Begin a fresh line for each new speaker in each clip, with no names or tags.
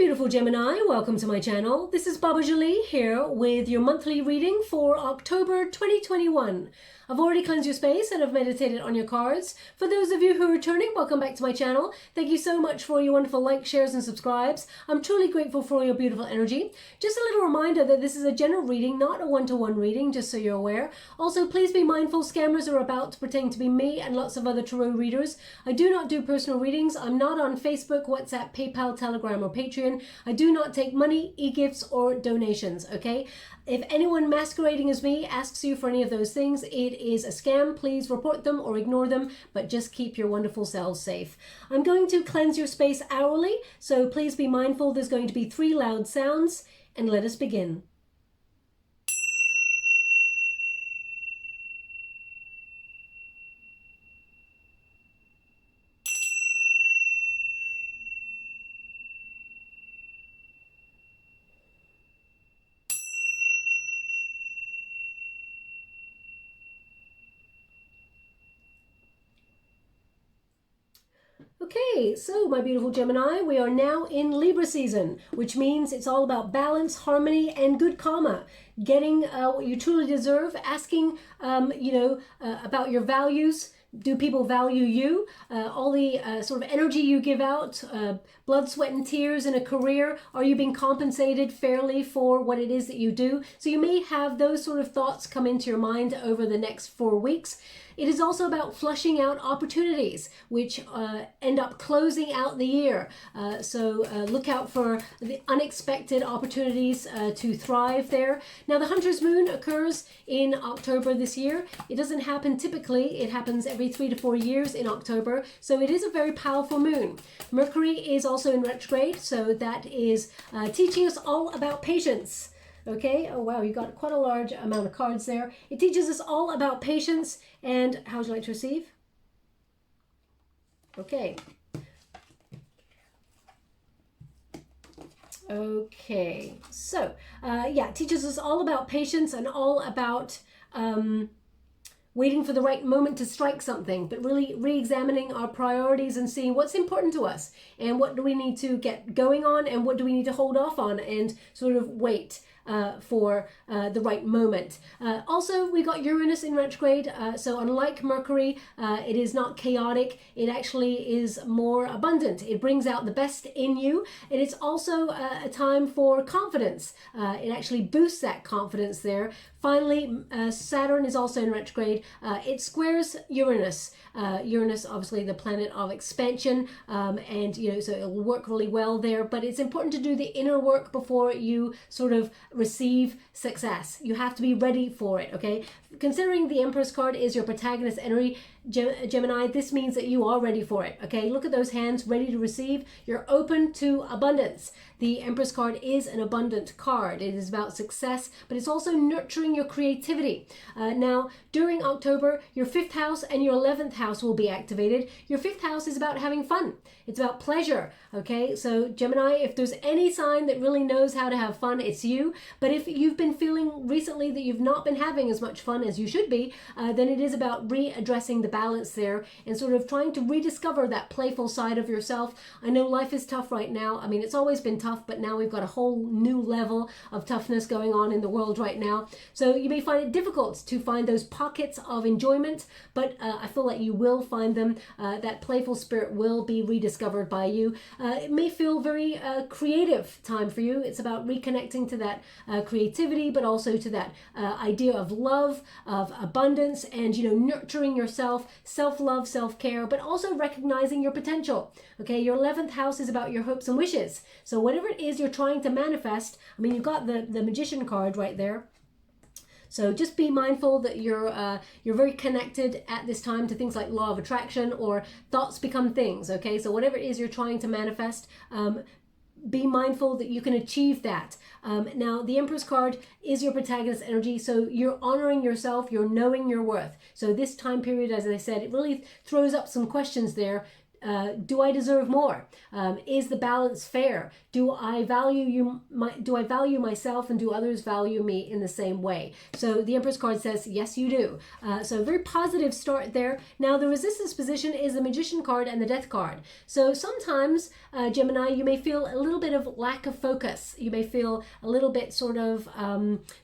beautiful Gemini, welcome to my channel. This is Baba Jolie here with your monthly reading for October 2021. I've already cleansed your space and I've meditated on your cards. For those of you who are returning, welcome back to my channel. Thank you so much for your wonderful likes, shares and subscribes. I'm truly grateful for your beautiful energy. Just a little reminder that this is a general reading, not a one-to-one reading, just so you're aware. Also, please be mindful, scammers are about to pretend to be me and lots of other tarot readers. I do not do personal readings. I'm not on Facebook, WhatsApp, PayPal, Telegram or Patreon. I do not take money, e-gifts or donations, okay? If anyone masquerading as me asks you for any of those things, it is a scam. Please report them or ignore them, but just keep your wonderful selves safe. I'm going to cleanse your space hourly, so please be mindful. There's going to be 3 loud sounds, and let us begin. Okay, so my beautiful Gemini, we are now in Libra season, which means it's all about balance, harmony, and good karma. Getting what you truly deserve, asking, about your values. Do people value you? All the sort of energy you give out, blood, sweat, and tears in a career. Are you being compensated fairly for what it is that you do? So you may have those sort of thoughts come into your mind over the next 4 weeks. It is also about flushing out opportunities, which end up closing out the year. So look out for the unexpected opportunities to thrive there. Now, the Hunter's Moon occurs in October this year. It doesn't happen typically. It happens every 3 to 4 years in October. So it is a very powerful moon. Mercury is also in retrograde. So that is teaching us all about patience. Okay, oh wow, you got quite a large amount of cards there. It teaches us all about patience. And how would you like to receive? Okay. Okay, so yeah, it teaches us all about patience and all about waiting for the right moment to strike something, but really re-examining our priorities and seeing what's important to us and what do we need to get going on and what do we need to hold off on and sort of wait for the right moment. Also, we got Uranus in retrograde, so unlike Mercury, it is not chaotic. It actually is more abundant. It brings out the best in you, and it's also a time for confidence. It actually boosts that confidence there. Finally, Saturn is also in retrograde. It squares Uranus. Uranus, obviously the planet of expansion, and so it will work really well there, but it's important to do the inner work before you sort of receive success. You have to be ready for it, okay? Considering the Empress card is your protagonist energy, Gemini, this means that you are ready for it, okay? Look at those hands, ready to receive. You're open to abundance. The Empress card is an abundant card. It is about success, but it's also nurturing your creativity. Now, during October, your 5th house and your 11th house will be activated. Your 5th house is about having fun. It's about pleasure, okay? So Gemini, if there's any sign that really knows how to have fun, it's you. But if you've been feeling recently that you've not been having as much fun as you should be, then it is about readdressing the balance there and sort of trying to rediscover that playful side of yourself. I know life is tough right now. I mean, it's always been tough, but now we've got a whole new level of toughness going on in the world right now. So you may find it difficult to find those pockets of enjoyment, but I feel like you will find them. That playful spirit will be rediscovered by you. It may feel very creative time for you. It's about reconnecting to that creativity, but also to that idea of love, of abundance, and nurturing yourself, self-love, self-care, but also recognizing your potential. Okay, your 11th house is about your hopes and wishes. So whatever it is you're trying to manifest, I mean, you've got the Magician card right there. So just be mindful that you're very connected at this time to things like law of attraction or thoughts become things. Okay, so whatever it is you're trying to manifest, be mindful that you can achieve that. Now, the Empress card is your protagonist energy, so you're honoring yourself, you're knowing your worth. So this time period, as I said, it really throws up some questions there. Do I deserve more? Is the balance fair? Do I value do I value myself, and do others value me in the same way? So the Empress card says, yes, you do. So very positive start there. Now the resistance position is the Magician card and the Death card. So sometimes, Gemini, you may feel a little bit of lack of focus. You may feel a little bit sort of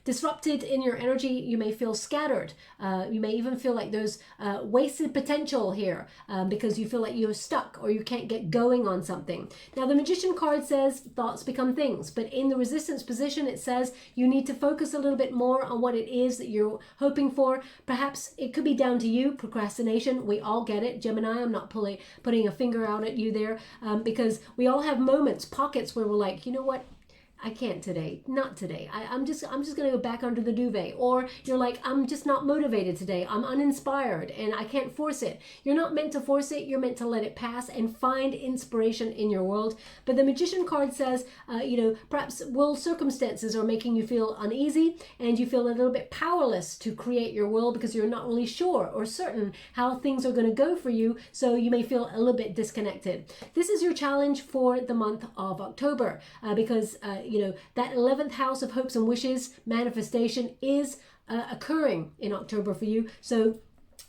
disrupted in your energy. You may feel scattered. You may even feel like there's wasted potential here because you feel like you're stuck or you can't get going on something. Now the Magician card says thoughts become things, but in the resistance position it says you need to focus a little bit more on what it is that you're hoping for. Perhaps it could be down to you, procrastination. We all get it, Gemini. I'm not putting a finger out at you there, because we all have moments, pockets where we're like, you know what? I can't today, not today. I'm just gonna go back under the duvet. Or you're like, I'm just not motivated today. I'm uninspired and I can't force it. You're not meant to force it. You're meant to let it pass and find inspiration in your world. But the Magician card says, perhaps world circumstances are making you feel uneasy and you feel a little bit powerless to create your world because you're not really sure or certain how things are gonna go for you. So you may feel a little bit disconnected. This is your challenge for the month of October because that 11th house of hopes and wishes manifestation is occurring in October for you. So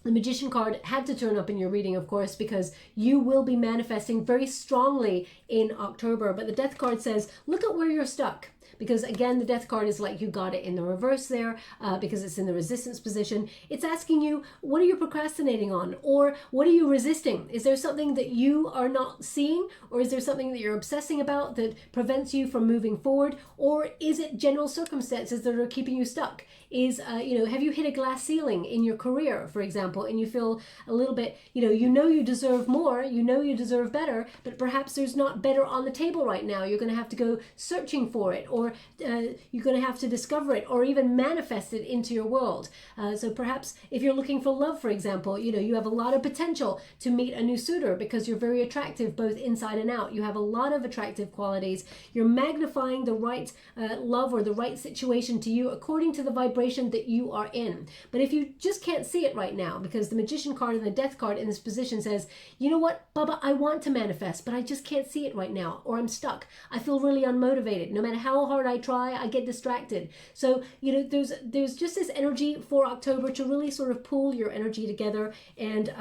the Magician card had to turn up in your reading, of course, because you will be manifesting very strongly in October. But the Death card says, look at where you're stuck. Because again, the Death card is like you got it in the reverse there because it's in the resistance position. It's asking you, what are you procrastinating on? Or what are you resisting? Is there something that you are not seeing? Or is there something that you're obsessing about that prevents you from moving forward? Or is it general circumstances that are keeping you stuck? Have you hit a glass ceiling in your career, for example, and you feel a little bit, you deserve more, you deserve better, but perhaps there's not better on the table right now. You're going to have to go searching for it, or you're going to have to discover it, or even manifest it into your world. So perhaps if you're looking for love, for example, you have a lot of potential to meet a new suitor because you're very attractive both inside and out. You have a lot of attractive qualities. You're magnifying the right love or the right situation to you according to the vibration that you are in. But if you just can't see it right now, because the Magician card and the Death card in this position says, you know what, Baba, I want to manifest, but I just can't see it right now, or I'm stuck. I feel really unmotivated. No matter how hard I try, I get distracted. So, there's just this energy for October to really sort of pull your energy together and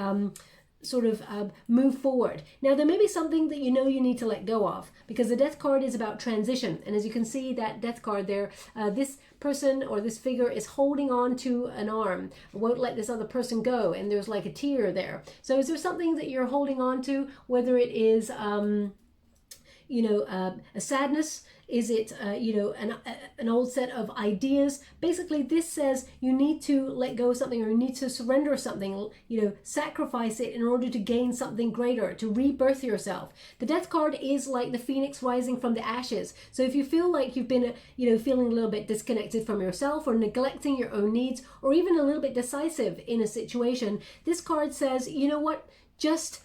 move forward. Now, there may be something that you need to let go of, because the Death card is about transition. And as you can see, that Death card there, this person or this figure is holding on to an arm, won't let this other person go, and there's like a tear there. So is there something that you're holding on to, whether it is a sadness? Is it, an old set of ideas? Basically, this says you need to let go of something, or you need to surrender something, sacrifice it in order to gain something greater, to rebirth yourself. The Death card is like the phoenix rising from the ashes. So if you feel like you've been, feeling a little bit disconnected from yourself, or neglecting your own needs, or even a little bit decisive in a situation, this card says, you know what, just,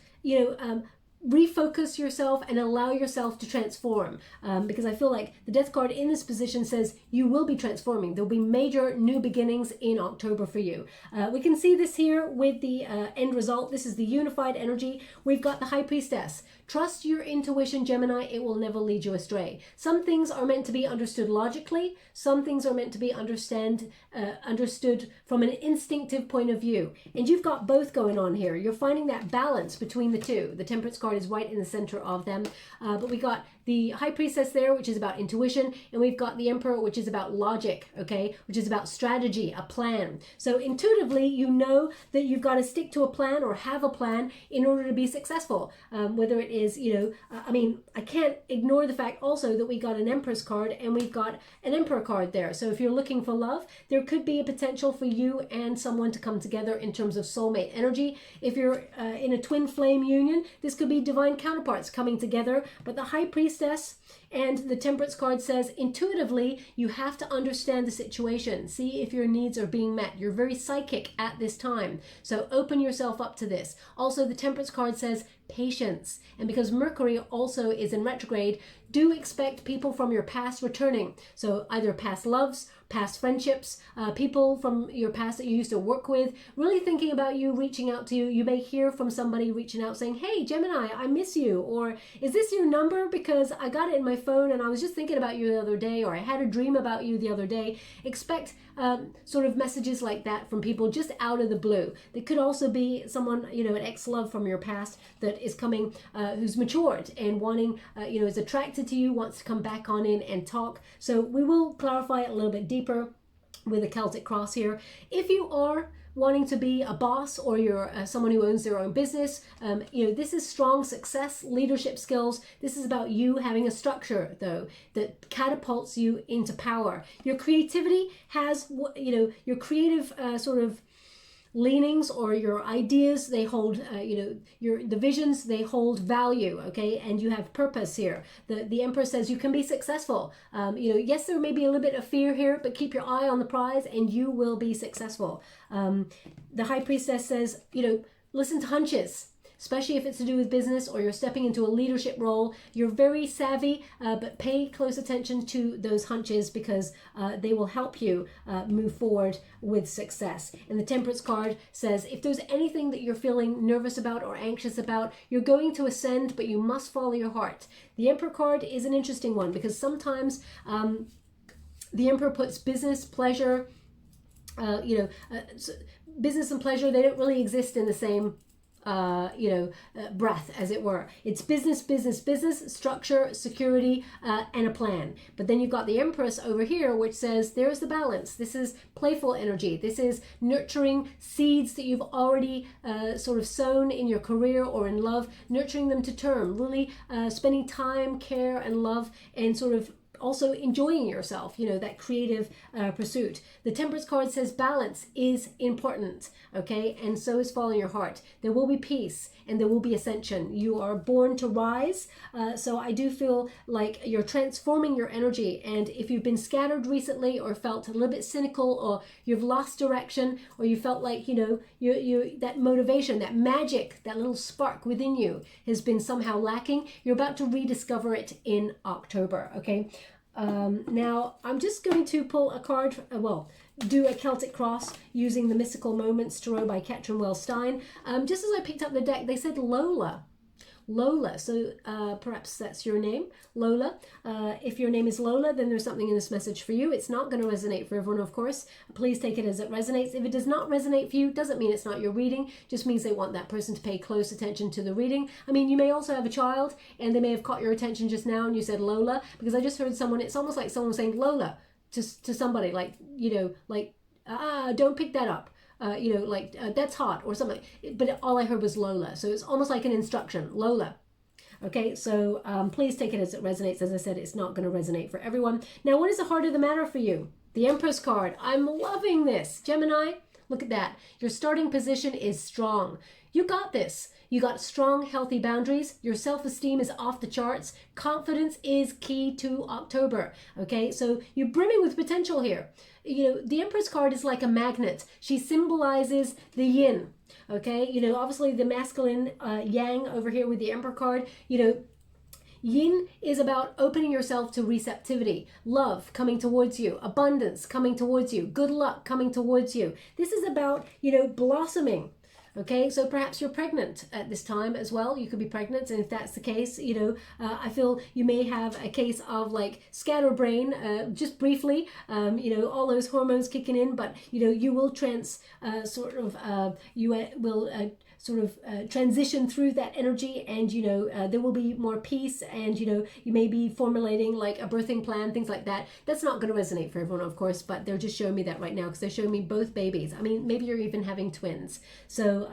refocus yourself and allow yourself to transform, because I feel like the Death card in this position says you will be transforming. There'll be major new beginnings in October for you. We can see this here with the end result. This is the unified energy. We've got the High Priestess. Trust your intuition, Gemini. It will never lead you astray. Some things are meant to be understood logically. Some things are meant to be understood from an instinctive point of view. And you've got both going on here. You're finding that balance between the two. The Temperance card is right in the center of them. But we got the High Priestess there, which is about intuition, and we've got the Emperor, which is about logic, okay, which is about strategy, a plan. So intuitively, you know that you've got to stick to a plan or have a plan in order to be successful. Whether it is, I can't ignore the fact also that we got an Empress card and we've got an Emperor card there. So if you're looking for love, there could be a potential for you and someone to come together in terms of soulmate energy. If you're in a twin flame union, this could be divine counterparts coming together. But the High Priestess and the Temperance card says intuitively you have to understand the situation, see if your needs are being met. You're very psychic at this time, so open yourself up to this. Also, the Temperance card says patience, and because Mercury also is in retrograde, do expect people from your past returning. So either past loves, past friendships, people from your past that you used to work with, really thinking about you, reaching out to you. You may hear from somebody reaching out saying, hey, Gemini, I miss you. Or is this your number? Because I got it in my phone and I was just thinking about you the other day, or I had a dream about you the other day. Expect sort of messages like that from people just out of the blue. They could also be someone, you know, an ex-love from your past that is coming, who's matured and wanting, you know, is attracted to you, wants to come back on in and talk. So we will clarify it a little bit deeper with a Celtic cross here. If you are wanting to be a boss, or you're someone who owns their own business, you know, this is strong success, leadership skills. This is about you having a structure, though, that catapults you into power. Your creativity has, you know, your creative sort of leanings or your ideas, they hold, you know, the visions, they hold value, okay? And you have purpose here. The Emperor says you can be successful. You know, yes, there may be a little bit of fear here, but keep your eye on the prize and you will be successful. The High Priestess says, you know, listen to hunches, especially if it's to do with business or you're stepping into a leadership role. You're very savvy, but pay close attention to those hunches, because they will help you move forward with success. And the Temperance card says, if there's anything that you're feeling nervous about or anxious about, you're going to ascend, but you must follow your heart. The Emperor card is an interesting one, because sometimes the Emperor puts business, pleasure, you know, business and pleasure, they don't really exist in the same breath, as it were. It's business, business, business, structure, security, and a plan. But then you've got the Empress over here, which says there's the balance. This is playful energy. This is nurturing seeds that you've already sort of sown in your career or in love, nurturing them to term, really spending time, care, and love, and sort of also enjoying yourself, you know, that creative pursuit. The Temperance card says balance is important, okay? And so is following your heart. There will be peace and there will be ascension. You are born to rise. So I do feel like you're transforming your energy. And if you've been scattered recently, or felt a little bit cynical, or you've lost direction, or you felt like, you know, you that motivation, that magic, that little spark within you has been somehow lacking, you're about to rediscover it in October, okay? Now, I'm just going to pull a card, do a Celtic cross using the Mystical Moments Tarot by CATRIN WELZ STEIN. Just as I picked up the deck, they said Lola. Lola, so perhaps that's your name, Lola. If your name is Lola, then there's something in this message for you. It's not going to resonate for everyone, of course. Please take it as it resonates. If it does not resonate for you, doesn't mean it's not your reading, just means they want that person to pay close attention to the reading. I mean, you may also have a child, and they may have caught your attention just now, and you said Lola, because I just heard someone, it's almost like someone saying Lola to somebody, like, you know, like, don't pick that up. You know, like, that's hot or something. But all I heard was Lola. So it's almost like an instruction, Lola. Okay, so please take it as it resonates. As I said, it's not going to resonate for everyone. Now, what is the heart of the matter for you? The Empress card. I'm loving this. Gemini, look at that. Your starting position is strong. You got this. You got strong, healthy boundaries. Your self-esteem is off the charts. Confidence is key to October. Okay, so you're brimming with potential here. You know, the Empress card is like a magnet. She symbolizes the yin. Okay, you know, obviously the masculine yang over here with the Emperor card. You know, yin is about opening yourself to receptivity, love coming towards you, abundance coming towards you, good luck coming towards you. This is about, you know, blossoming. Okay, so perhaps you're pregnant at this time as well. You could be pregnant, and if that's the case, you know, I feel you may have a case of like scatterbrain, just briefly, you know, all those hormones kicking in, but, you know, you will transition through that energy, and, you know, there will be more peace, and, you know, you may be formulating like a birthing plan, things like that. That's not going to resonate for everyone, of course, but they're just showing me that right now because they're showing me both babies. I mean, maybe you're even having twins. So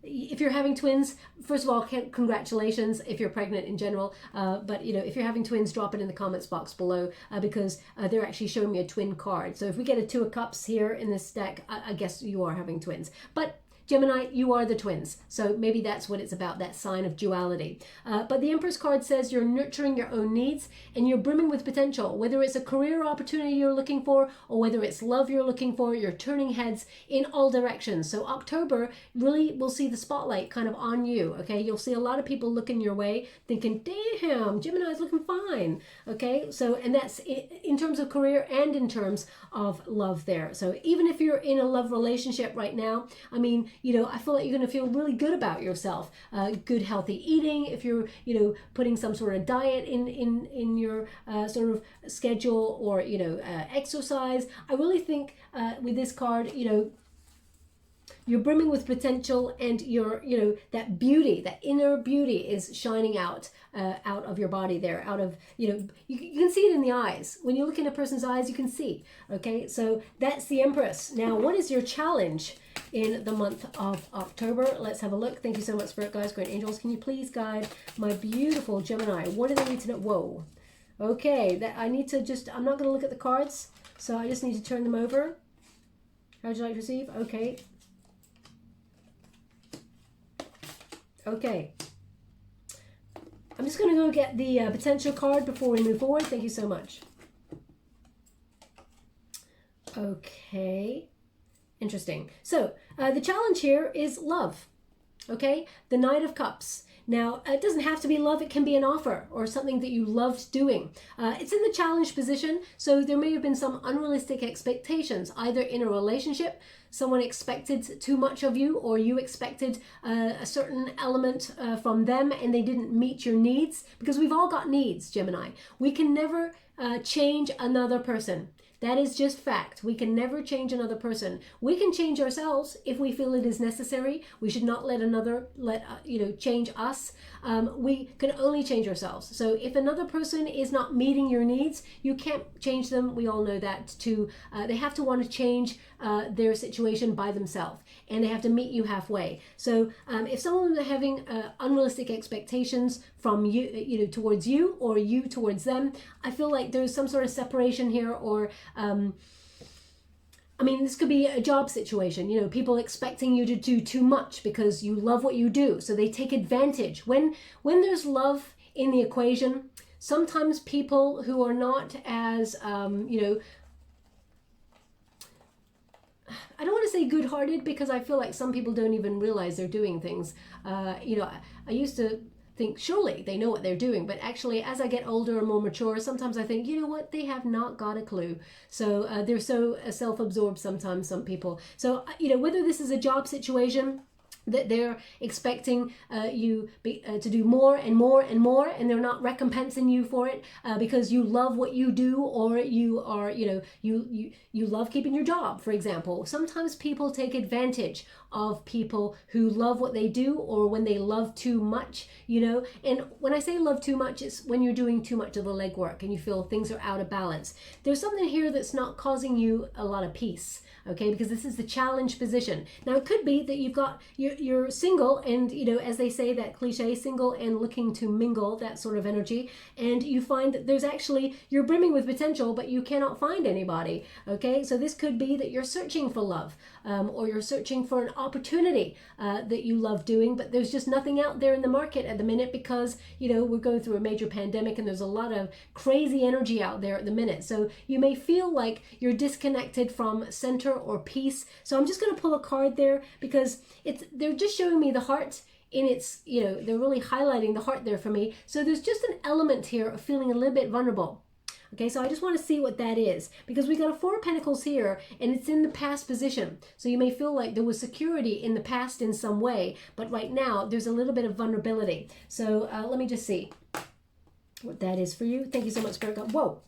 if you're having twins, first of all, congratulations if you're pregnant in general, but, you know, if you're having twins, drop it in the comments box below, because they're actually showing me a twin card. So if we get a Two of Cups here in this deck, I guess you are having twins. But Gemini, you are the twins. So maybe that's what it's about, that sign of duality. But the Empress card says you're nurturing your own needs and you're brimming with potential. Whether it's a career opportunity you're looking for or whether it's love you're looking for, you're turning heads in all directions. So October really will see the spotlight kind of on you, okay? You'll see a lot of people looking your way thinking, damn, Gemini's looking fine, okay? So, and that's in terms of career and in terms of love there. So even if you're in a love relationship right now, I mean, you know, I feel like you're going to feel really good about yourself. Good healthy eating, if you're, you know, putting some sort of diet in your sort of schedule, or, you know, exercise. I really think with this card, you know, you're brimming with potential, and you're, you know, that beauty, that inner beauty is shining out of your body there, out of, you know, you can see it in the eyes. When you look in a person's eyes, you can see, okay? So that's the Empress. Now, what is your challenge in the month of October? Let's have a look. Thank you so much, Spirit Guides, Great Angels. Can you please guide my beautiful Gemini? What do they need to know? Whoa. Okay, that I need to just, I'm not going to look at the cards, so I just need to turn them over. How would you like to receive? Okay. Okay. I'm just going to go get the potential card before we move forward. Thank you so much. Okay. Interesting. So the challenge here is love. Okay. The Knight of Cups. Now, it doesn't have to be love. It can be an offer or something that you loved doing. It's in the challenge position, so there may have been some unrealistic expectations, either in a relationship, someone expected too much of you, or you expected a certain element from them and they didn't meet your needs, because we've all got needs, Gemini. We can never change another person. That is just fact. We can never change another person. We can change ourselves if we feel it is necessary. We should not let another change us. We can only change ourselves. So if another person is not meeting your needs, you can't change them. We all know that too. They have to want to change their situation by themselves, and they have to meet you halfway. So if someone is having unrealistic expectations from you, towards you, or you towards them, I feel like there's some sort of separation here, or I mean, this could be a job situation, people expecting you to do too much because you love what you do. So they take advantage. When there's love in the equation, sometimes people who are not as, I don't want to say good-hearted, because I feel like some people don't even realize they're doing things. I used to think surely they know what they're doing, but actually as I get older and more mature, sometimes I think, you know what, they have not got a clue. So they're so self-absorbed sometimes, some people. So whether this is a job situation that they're expecting you to do more and more and more, and they're not recompensing you for it because you love what you do, or you are, you love keeping your job, for example. Sometimes people take advantage of people who love what they do, or when they love too much, and when I say love too much, it's when you're doing too much of the legwork and you feel things are out of balance. There's something here that's not causing you a lot of peace. Okay, because this is the challenge position. Now, it could be that you're single, and as they say, that cliche, single and looking to mingle, that sort of energy, and you find that there's actually, you're brimming with potential, but you cannot find anybody. Okay, so this could be that you're searching for love, or you're searching for an opportunity that you love doing, but there's just nothing out there in the market at the minute, because we're going through a major pandemic and there's a lot of crazy energy out there at the minute. So you may feel like you're disconnected from center or peace. So I'm just going to pull a card there, because they're just showing me the heart in its, they're really highlighting the heart there for me. So there's just an element here of feeling a little bit vulnerable. Okay, so I just want to see what that is, because we got a Four of Pentacles here, and it's in the past position. So you may feel like there was security in the past in some way, but right now there's a little bit of vulnerability. So let me just see what that is for you. Thank you so much, Spirit God. Whoa.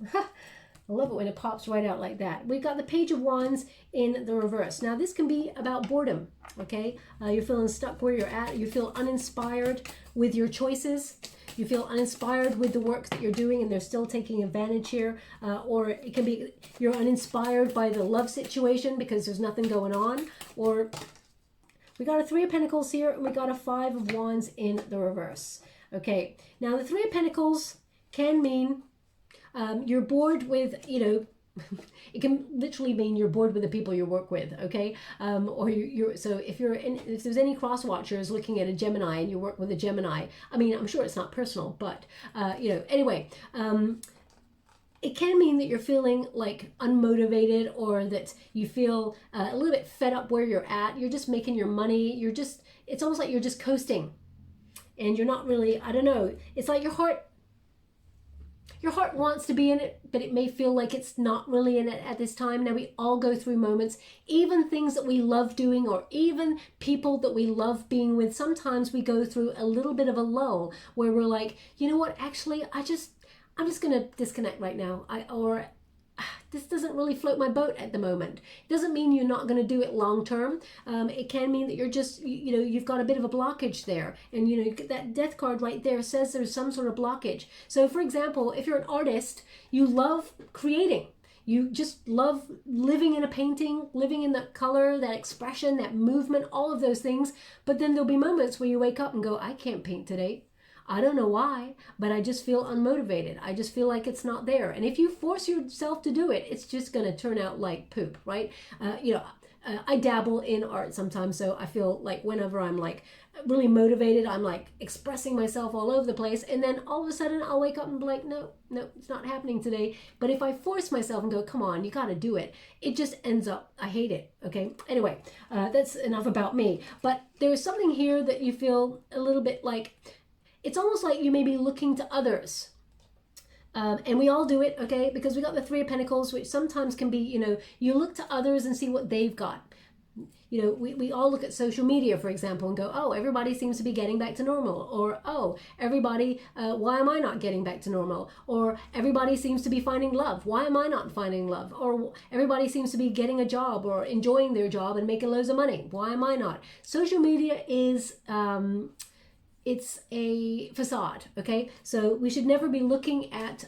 I love it when it pops right out like that. We've got the Page of Wands in the reverse. Now, this can be about boredom, okay? You're feeling stuck where you're at. You feel uninspired with your choices. You feel uninspired with the work that you're doing, and they're still taking advantage here. Or it can be you're uninspired by the love situation because there's nothing going on. Or we got a Three of Pentacles here, and we got a Five of Wands in the reverse. Okay, now the Three of Pentacles can mean you're bored with, It can literally mean you're bored with the people you work with, okay? Or so if there's any cross watchers looking at a Gemini and you work with a Gemini, I mean, I'm sure it's not personal, but anyway, it can mean that you're feeling like unmotivated, or that you feel a little bit fed up where you're at. You're just making your money. It's almost like you're just coasting, and you're not really, I don't know. It's like your heart wants to be in it, but it may feel like it's not really in it at this time. Now, we all go through moments, even things that we love doing, or even people that we love being with. Sometimes we go through a little bit of a lull where we're like, you know what, actually, I'm just going to disconnect right now. This doesn't really float my boat at the moment. It doesn't mean you're not going to do it long term. It can mean that you're just, you've got a bit of a blockage there. And, that death card right there says there's some sort of blockage. So, for example, if you're an artist, you love creating. You just love living in a painting, living in that color, that expression, that movement, all of those things. But then there'll be moments where you wake up and go, I can't paint today. I don't know why, but I just feel unmotivated. I just feel like it's not there. And if you force yourself to do it, it's just going to turn out like poop, right? I dabble in art sometimes, so I feel like whenever I'm like really motivated, I'm like expressing myself all over the place, and then all of a sudden I'll wake up and be like, no, it's not happening today. But if I force myself and go, come on, you got to do it, it just ends up, I hate it, okay? Anyway, that's enough about me. But there's something here that you feel a little bit like, it's almost like you may be looking to others. And we all do it, okay? Because we got the Three of Pentacles, which sometimes can be, you look to others and see what they've got. We all look at social media, for example, and go, oh, everybody seems to be getting back to normal. Or, oh, everybody, why am I not getting back to normal? Or everybody seems to be finding love. Why am I not finding love? Or everybody seems to be getting a job or enjoying their job and making loads of money. Why am I not? Social media is... it's a facade, okay? So we should never be looking at,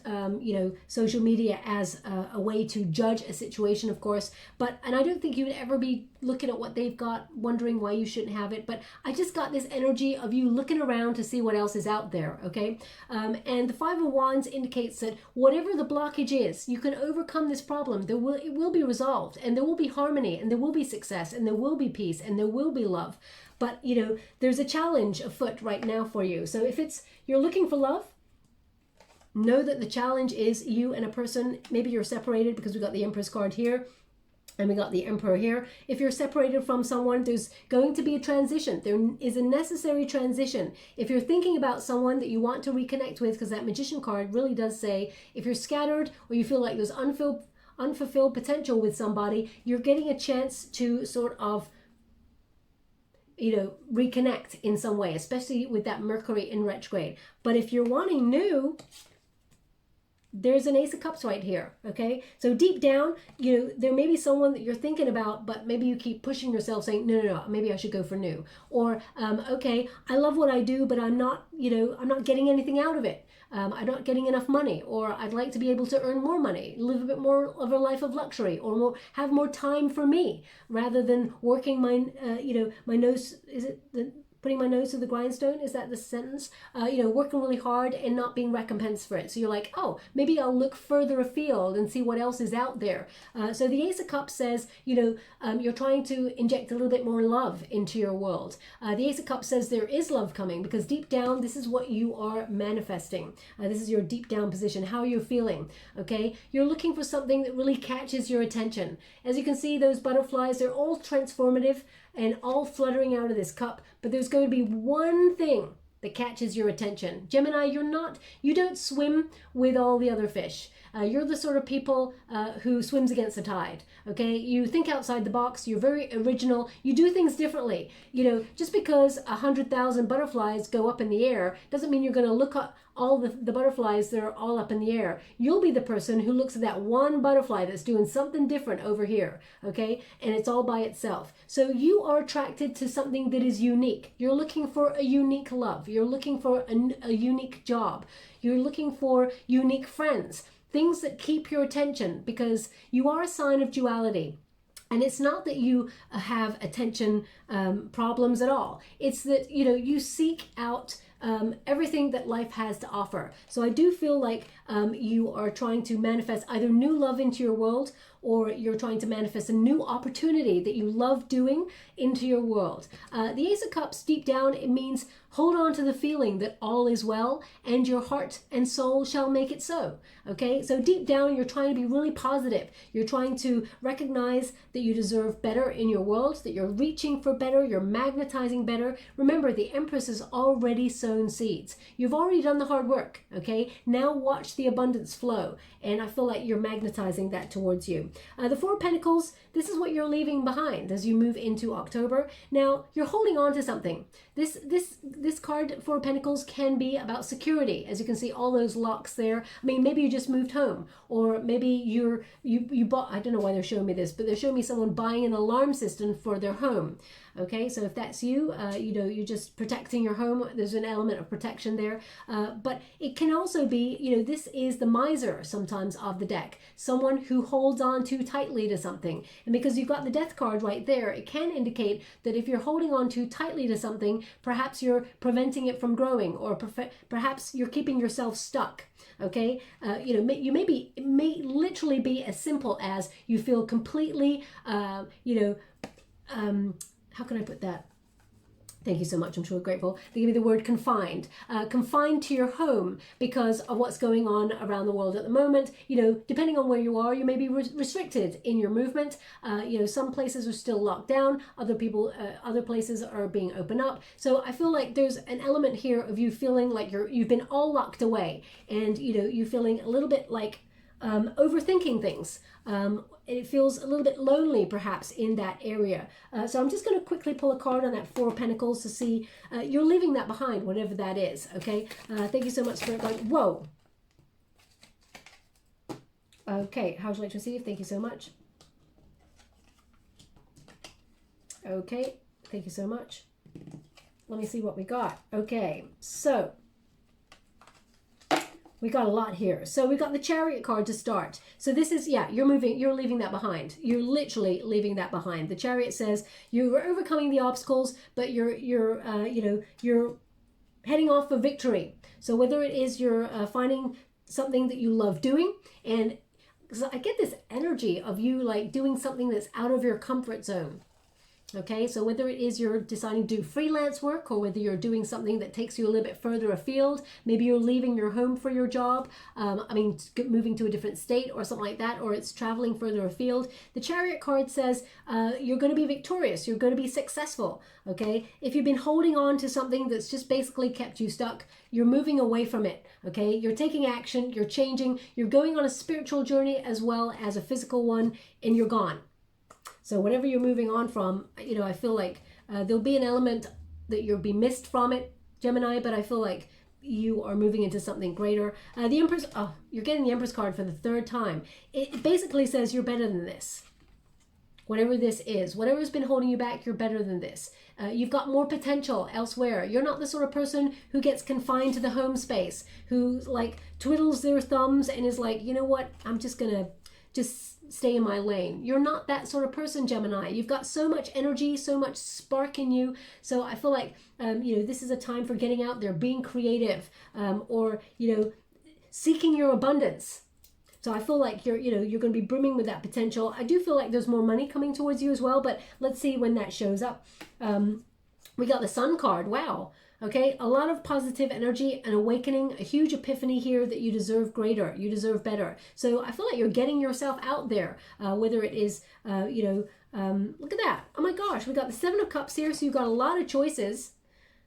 social media as a way to judge a situation, of course. And I don't think you would ever be looking at what they've got, wondering why you shouldn't have it. But I just got this energy of you looking around to see what else is out there, okay? And the Five of Wands indicates that whatever the blockage is, you can overcome this problem. It will be resolved, and there will be harmony, and there will be success, and there will be peace, and there will be love. But, there's a challenge afoot right now for you. So if you're looking for love, know that the challenge is you and a person. Maybe you're separated, because we got the Empress card here and we got the Emperor here. If you're separated from someone, there's going to be a transition. There is a necessary transition. If you're thinking about someone that you want to reconnect with, because that Magician card really does say, if you're scattered or you feel like there's unfulfilled potential with somebody, you're getting a chance to sort of reconnect in some way, especially with that Mercury in retrograde. But if you're wanting new, there's an Ace of Cups right here, okay? So deep down, there may be someone that you're thinking about, but maybe you keep pushing yourself saying, no, maybe I should go for new. Or, okay, I love what I do, but I'm not getting anything out of it. I'm not getting enough money, or I'd like to be able to earn more money, live a bit more of a life of luxury, or have more time for me, rather than working my nose, putting my nose to the grindstone, is that the sentence? Working really hard and not being recompensed for it. So you're like, oh, maybe I'll look further afield and see what else is out there. So the Ace of Cups says, you're trying to inject a little bit more love into your world. The Ace of Cups says there is love coming, because deep down, this is what you are manifesting. This is your deep down position, how you're feeling, okay? You're looking for something that really catches your attention. As you can see, those butterflies, they're all transformative and all fluttering out of this cup, but there's going to be one thing that catches your attention. Gemini, you don't swim with all the other fish. You're the sort of people who swims against the tide, okay? You think outside the box, you're very original, you do things differently. Just because 100,000 butterflies go up in the air doesn't mean you're going to look at all the butterflies that are all up in the air. You'll be the person who looks at that one butterfly that's doing something different over here, okay? And it's all by itself. So you are attracted to something that is unique. You're looking for a unique love. You're looking for a unique job. You're looking for unique friends. Things that keep your attention, because you are a sign of duality. And it's not that you have attention problems at all. It's that, you seek out everything that life has to offer. So I do feel like you are trying to manifest either new love into your world, or you're trying to manifest a new opportunity that you love doing into your world. The Ace of Cups, deep down, it means hold on to the feeling that all is well and your heart and soul shall make it so. Okay, so deep down, you're trying to be really positive. You're trying to recognize that you deserve better in your world, that you're reaching for better, you're magnetizing better. Remember, the Empress has already sown seeds. You've already done the hard work, okay? Now watch the abundance flow. And I feel like you're magnetizing that towards you. The Four of Pentacles, this is what you're leaving behind as you move into October. Now, you're holding on to something. This card, Four of Pentacles, can be about security. As you can see, all those locks there. I mean, maybe you just moved home, or maybe you bought, I don't know why they're showing me this, but they're showing me someone buying an alarm system for their home. Okay, so if that's you, you're just protecting your home. There's an element of protection there. But it can also be, this is the miser sometimes of the deck. Someone who holds on too tightly to something. And because you've got the death card right there, it can indicate that if you're holding on too tightly to something, perhaps you're preventing it from growing, or perhaps you're keeping yourself stuck. Okay, it may literally be as simple as you feel completely, how can I put that? Thank you so much. I'm sure grateful. They give me the word confined. Confined to your home because of what's going on around the world at the moment. Depending on where you are, you may be restricted in your movement. Some places are still locked down. Other places are being opened up. So I feel like there's an element here of you feeling like you've been all locked away, and you feeling a little bit like overthinking things. It feels a little bit lonely perhaps in that area. So I'm just going to quickly pull a card on that Four of Pentacles to see you're leaving that behind, whatever that is. Okay, thank you so much for going. Whoa. Okay, how would you like to receive? Thank you so much. Okay, thank you so much. Let me see what we got. Okay, so we got a lot here. So we got the Chariot card to start. So this is, you're leaving that behind. You're literally leaving that behind. The Chariot says you're overcoming the obstacles, but you're heading off for victory. So whether it is you're finding something that you love doing, and because I get this energy of you like doing something that's out of your comfort zone. Okay, so whether it is you're deciding to do freelance work, or whether you're doing something that takes you a little bit further afield, maybe you're leaving your home for your job, moving to a different state or something like that, or it's traveling further afield. The Chariot card says you're going to be victorious, you're going to be successful. Okay, if you've been holding on to something that's just basically kept you stuck, you're moving away from it. Okay, you're taking action, you're changing, you're going on a spiritual journey as well as a physical one, and you're gone. So whatever you're moving on from, I feel like there'll be an element that you'll be missed from it, Gemini, but I feel like you are moving into something greater. The Empress, you're getting the Empress card for the third time. It basically says you're better than this. Whatever this is, whatever's been holding you back, you're better than this. You've got more potential elsewhere. You're not the sort of person who gets confined to the home space, who like twiddles their thumbs and is like, you know what, I'm just going to stay in my lane. You're not that sort of person, Gemini. You've got so much energy, so much spark in you. So I feel like, this is a time for getting out there, being creative, or, seeking your abundance. So I feel like you're going to be brimming with that potential. I do feel like there's more money coming towards you as well, but let's see when that shows up. We got the Sun card. Wow. Okay, a lot of positive energy, an awakening, a huge epiphany here that you deserve greater, you deserve better. So I feel like you're getting yourself out there, whether it is, look at that. Oh my gosh, we got the Seven of Cups here, so you've got a lot of choices.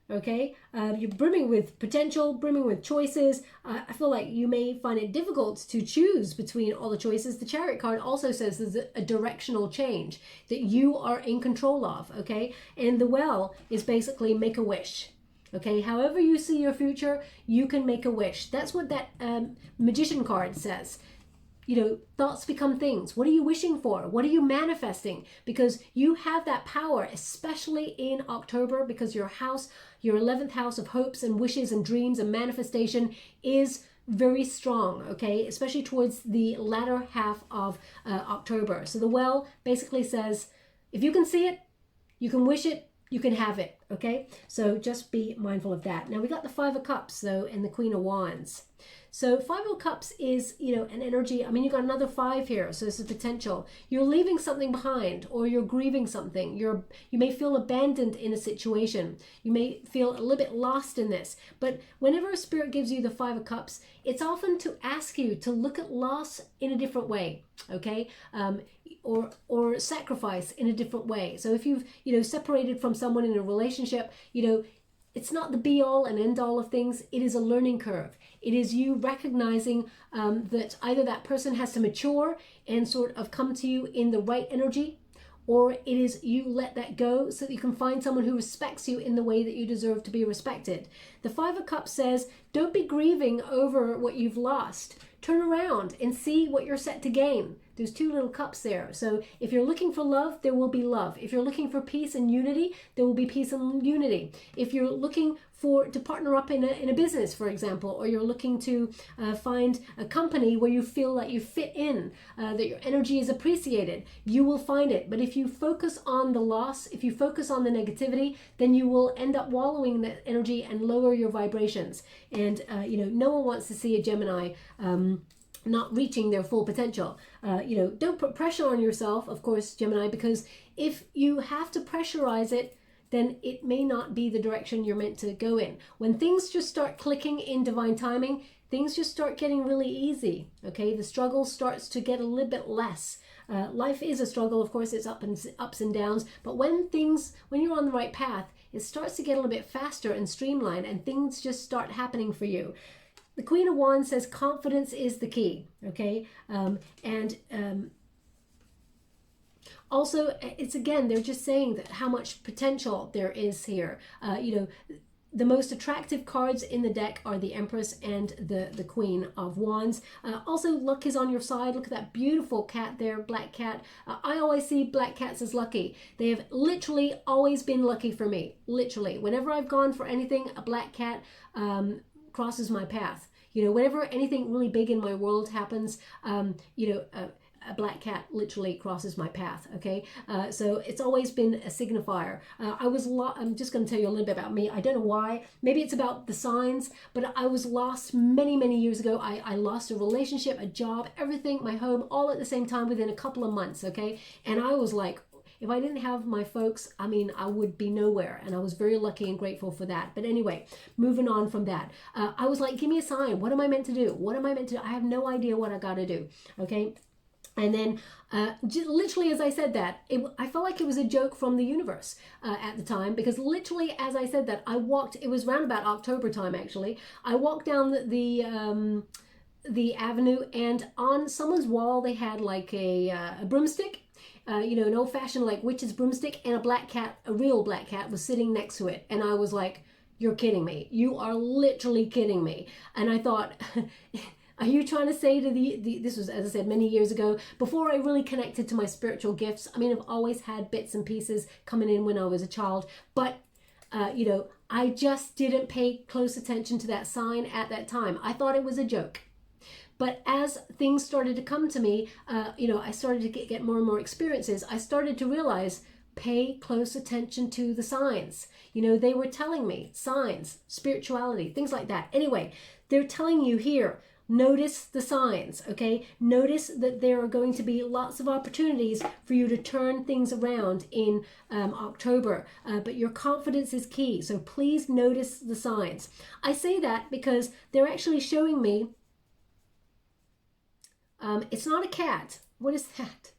Okay, you're brimming with potential, brimming with choices. I feel like you may find it difficult to choose between all the choices. The Chariot card also says there's a directional change that you are in control of, okay? And the Well is basically make a wish. Okay, however you see your future, you can make a wish. That's what that Magician card says. Thoughts become things. What are you wishing for? What are you manifesting? Because you have that power, especially in October, because your 11th house of hopes and wishes and dreams and manifestation is very strong, okay? Especially towards the latter half of October. So the Well basically says, if you can see it, you can wish it, you can have it, okay? So just be mindful of that. Now we got the Five of Cups though and the Queen of Wands. So Five of Cups is, you know, an energy. I mean, you got another five here, so this is potential. You're leaving something behind, or you're grieving something. You may feel abandoned in a situation. You may feel a little bit lost in this. But whenever a spirit gives you the Five of Cups, it's often to ask you to look at loss in a different way, okay? Or sacrifice in a different way. So if you've, you know, separated from someone in a relationship, you know, it's not the be all and end all of things. It is a learning curve. It is you recognizing that either that person has to mature and sort of come to you in the right energy, or it is you let that go so that you can find someone who respects you in the way that you deserve to be respected. The Five of Cups says, don't be grieving over what you've lost. Turn around and see what you're set to gain. There's two little cups there. So if you're looking for love, there will be love. If you're looking for peace and unity, there will be peace and unity. If you're looking to partner up in a business, for example, or you're looking to find a company where you feel that you fit in, that your energy is appreciated, you will find it. But if you focus on the loss, if you focus on the negativity, then you will end up wallowing in that energy and lower your vibrations. And you know, no one wants to see a Gemini not reaching their full potential. You know, don't put pressure on yourself, of course, Gemini, because if you have to pressurize it, then it may not be the direction you're meant to go in. When things just start clicking in divine timing, things just start getting really easy, okay? The struggle starts to get a little bit less. Life is a struggle, of course, it's ups and downs, but when you're on the right path, it starts to get a little bit faster and streamlined, and things just start happening for you. The Queen of Wands says confidence is the key, okay? Also, it's again, they're just saying that how much potential there is here. You know, the most attractive cards in the deck are the Empress and the Queen of Wands. Also, luck is on your side. Look at that beautiful cat there, black cat. I always see black cats as lucky. They have literally always been lucky for me. Literally. Whenever I've gone for anything, a black cat crosses my path. You know, whenever anything really big in my world happens, you know, a black cat literally crosses my path, okay? So it's always been a signifier. I'm just going to tell you a little bit about me. I don't know why. Maybe it's about the signs, but I was lost many, many years ago. I lost a relationship, a job, everything, my home, all at the same time within a couple of months, okay? And I was like, if I didn't have my folks, I mean, I would be nowhere. And I was very lucky and grateful for that. But anyway, moving on from that, I was like, give me a sign. What am I meant to do? What am I meant to do? I have no idea what I got to do, okay? And then literally as I said that, I felt like it was a joke from the universe at the time, because literally as I said that, it was around about October time actually, I walked down the avenue, and on someone's wall they had like a broomstick, you know, an old-fashioned like witch's broomstick, and a black cat, a real black cat was sitting next to it. And I was like, you're kidding me. You are literally kidding me. And I thought, are you trying to say to this was, as I said, many years ago, before I really connected to my spiritual gifts. I mean, I've always had bits and pieces coming in when I was a child, but, you know, I just didn't pay close attention to that sign at that time. I thought it was a joke. But as things started to come to me, you know, I started to get more and more experiences. I started to realize, pay close attention to the signs. You know, they were telling me signs, spirituality, things like that. Anyway, they're telling you here, notice the signs, okay? Notice that there are going to be lots of opportunities for you to turn things around in October, but your confidence is key. So please notice the signs. I say that because they're actually showing me, it's not a cat. What is that?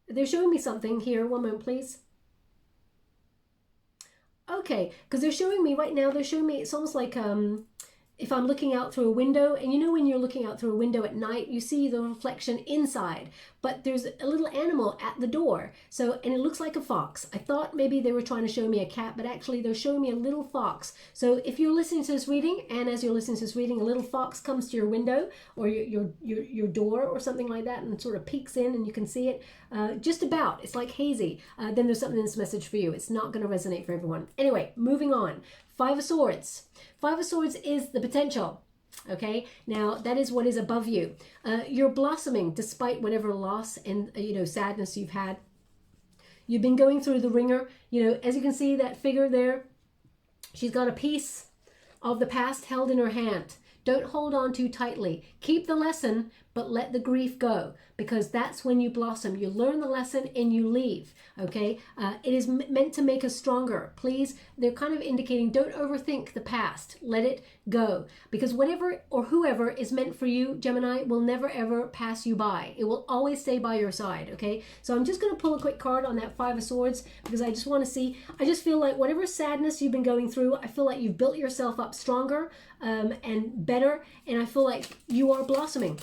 They're showing me something here. One moment, please. Okay, because they're showing me right now, they're showing me, it's almost like if I'm looking out through a window, and you know when you're looking out through a window at night, you see the reflection inside, but there's a little animal at the door. So, and it looks like a fox. I thought maybe they were trying to show me a cat, but actually they're showing me a little fox. So if you're listening to this reading, and as you're listening to this reading, a little fox comes to your window or your door or something like that, and sort of peeks in and you can see it, just about, it's like hazy, then there's something in this message for you. It's not going to resonate for everyone. Anyway, moving on. Five of Swords. Five of Swords is the potential. Okay, now that is what is above you. You're blossoming despite whatever loss and you know sadness you've had. You've been going through the ringer. You know, as you can see, that figure there, she's got a piece of the past held in her hand. Don't hold on too tightly. Keep the lesson, but let the grief go, because that's when you blossom. You learn the lesson and you leave, okay? It is meant to make us stronger. Please, they're kind of indicating don't overthink the past. Let it go, because whatever or whoever is meant for you, Gemini, will never ever pass you by. It will always stay by your side, okay? So I'm just going to pull a quick card on that Five of Swords, because I just want to see, I just feel like whatever sadness you've been going through, I feel like you've built yourself up stronger and better, and I feel like you are blossoming.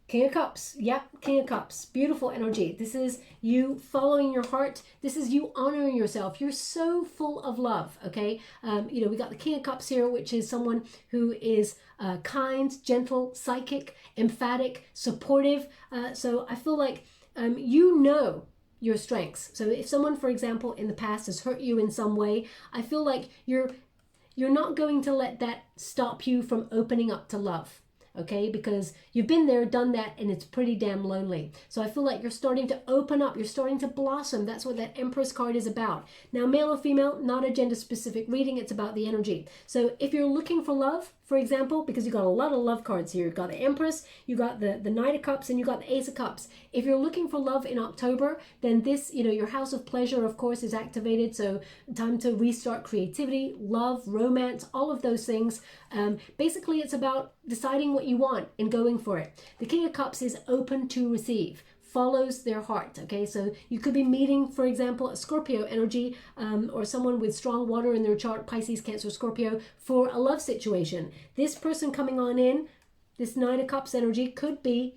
King of Cups. Yep, King of Cups. Beautiful energy. This is you following your heart. This is you honoring yourself. You're so full of love, okay? You know, we got the King of Cups here, which is someone who is kind, gentle, psychic, emphatic, supportive. So I feel like you know your strengths. So if someone, for example, in the past has hurt you in some way, I feel like you're not going to let that stop you from opening up to love. Okay, because you've been there, done that, and it's pretty damn lonely. So I feel like you're starting to open up, you're starting to blossom. That's what that Empress card is about. Now, male or female, not a gender specific reading, it's about the energy. So if you're looking for love, for example, because you've got a lot of love cards here, you've got the Empress, you got the Knight of Cups, and you got the Ace of Cups. If you're looking for love in October, then this, you know, your House of Pleasure, of course, is activated. So time to restart creativity, love, romance, all of those things. Basically, it's about deciding what you want and going for it. The King of Cups is open to receive, follows their heart, okay? So you could be meeting, for example, a Scorpio energy or someone with strong water in their chart, Pisces, Cancer, Scorpio, for a love situation. This person coming on in, this Nine of Cups energy, could be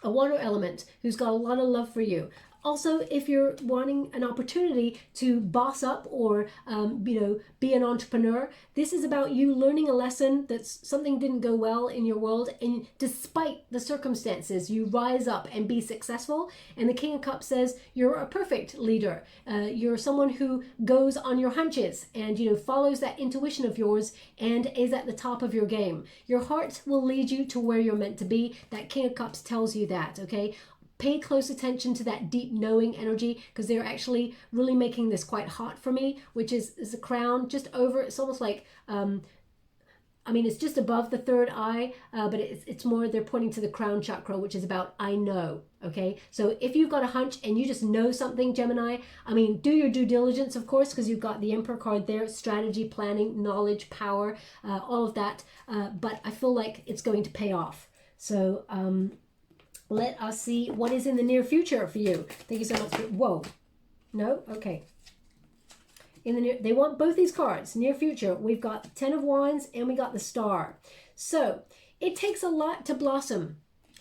a water element who's got a lot of love for you. Also, if you're wanting an opportunity to boss up or, you know, be an entrepreneur, this is about you learning a lesson that something didn't go well in your world, and despite the circumstances, you rise up and be successful. And the King of Cups says you're a perfect leader. You're someone who goes on your hunches and, you know, follows that intuition of yours and is at the top of your game. Your heart will lead you to where you're meant to be. That King of Cups tells you that, okay? Pay close attention to that deep knowing energy, because they're actually really making this quite hot for me, which is a crown just over, it's almost like, I mean, it's just above the third eye, but it's more, they're pointing to the crown chakra, which is about I know, okay? So if you've got a hunch and you just know something, Gemini, I mean, do your due diligence, of course, because you've got the Emperor card there, strategy, planning, knowledge, power, all of that, but I feel like it's going to pay off. So, let us see what is in the near future for you. Thank you so much. Whoa. No? Okay. In the near, they want both these cards. Near future, we've got 10 of Wands and we got the Star. So it takes a lot to blossom.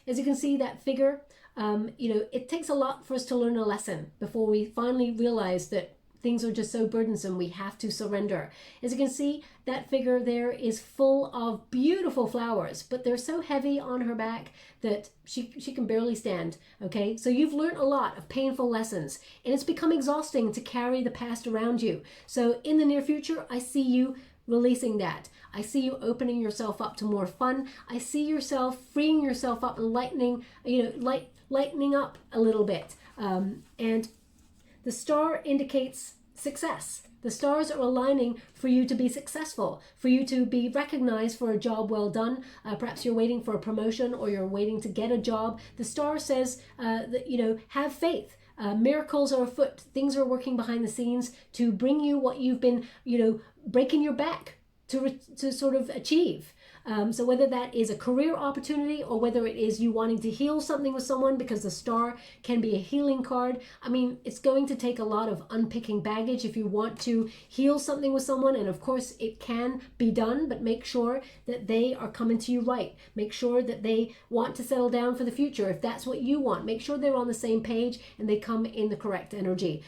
As you can see, that figure, you know, it takes a lot for us to learn a lesson before we finally realize that things are just so burdensome, we have to surrender. As you can see, that figure there is full of beautiful flowers, but they're so heavy on her back that she can barely stand, okay? So you've learned a lot of painful lessons, and it's become exhausting to carry the past around you. So in the near future, I see you releasing that. I see you opening yourself up to more fun. I see yourself freeing yourself up and lightening, you know, lightening up a little bit. And the Star indicates success. The stars are aligning for you to be successful, for you to be recognized for a job well done. Perhaps you're waiting for a promotion or you're waiting to get a job. The Star says that, you know, have faith. Miracles are afoot. Things are working behind the scenes to bring you what you've been, you know, breaking your back to sort of achieve. So whether that is a career opportunity or whether it is you wanting to heal something with someone, because the Star can be a healing card. I mean, it's going to take a lot of unpicking baggage if you want to heal something with someone. And of course it can be done, but make sure that they are coming to you right. Make sure that they want to settle down for the future. If that's what you want, make sure they're on the same page and they come in the correct energy.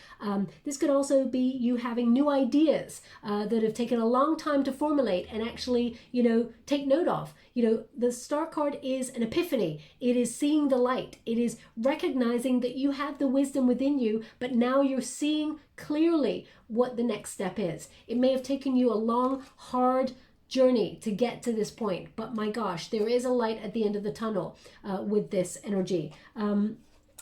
This could also be you having new ideas that have taken a long time to formulate and actually, you know, take note of. You know, the Star card is an epiphany. It is seeing the light. It is recognizing that you have the wisdom within you, but now you're seeing clearly what the next step is. It may have taken you a long, hard journey to get to this point, but my gosh, there is a light at the end of the tunnel with this energy.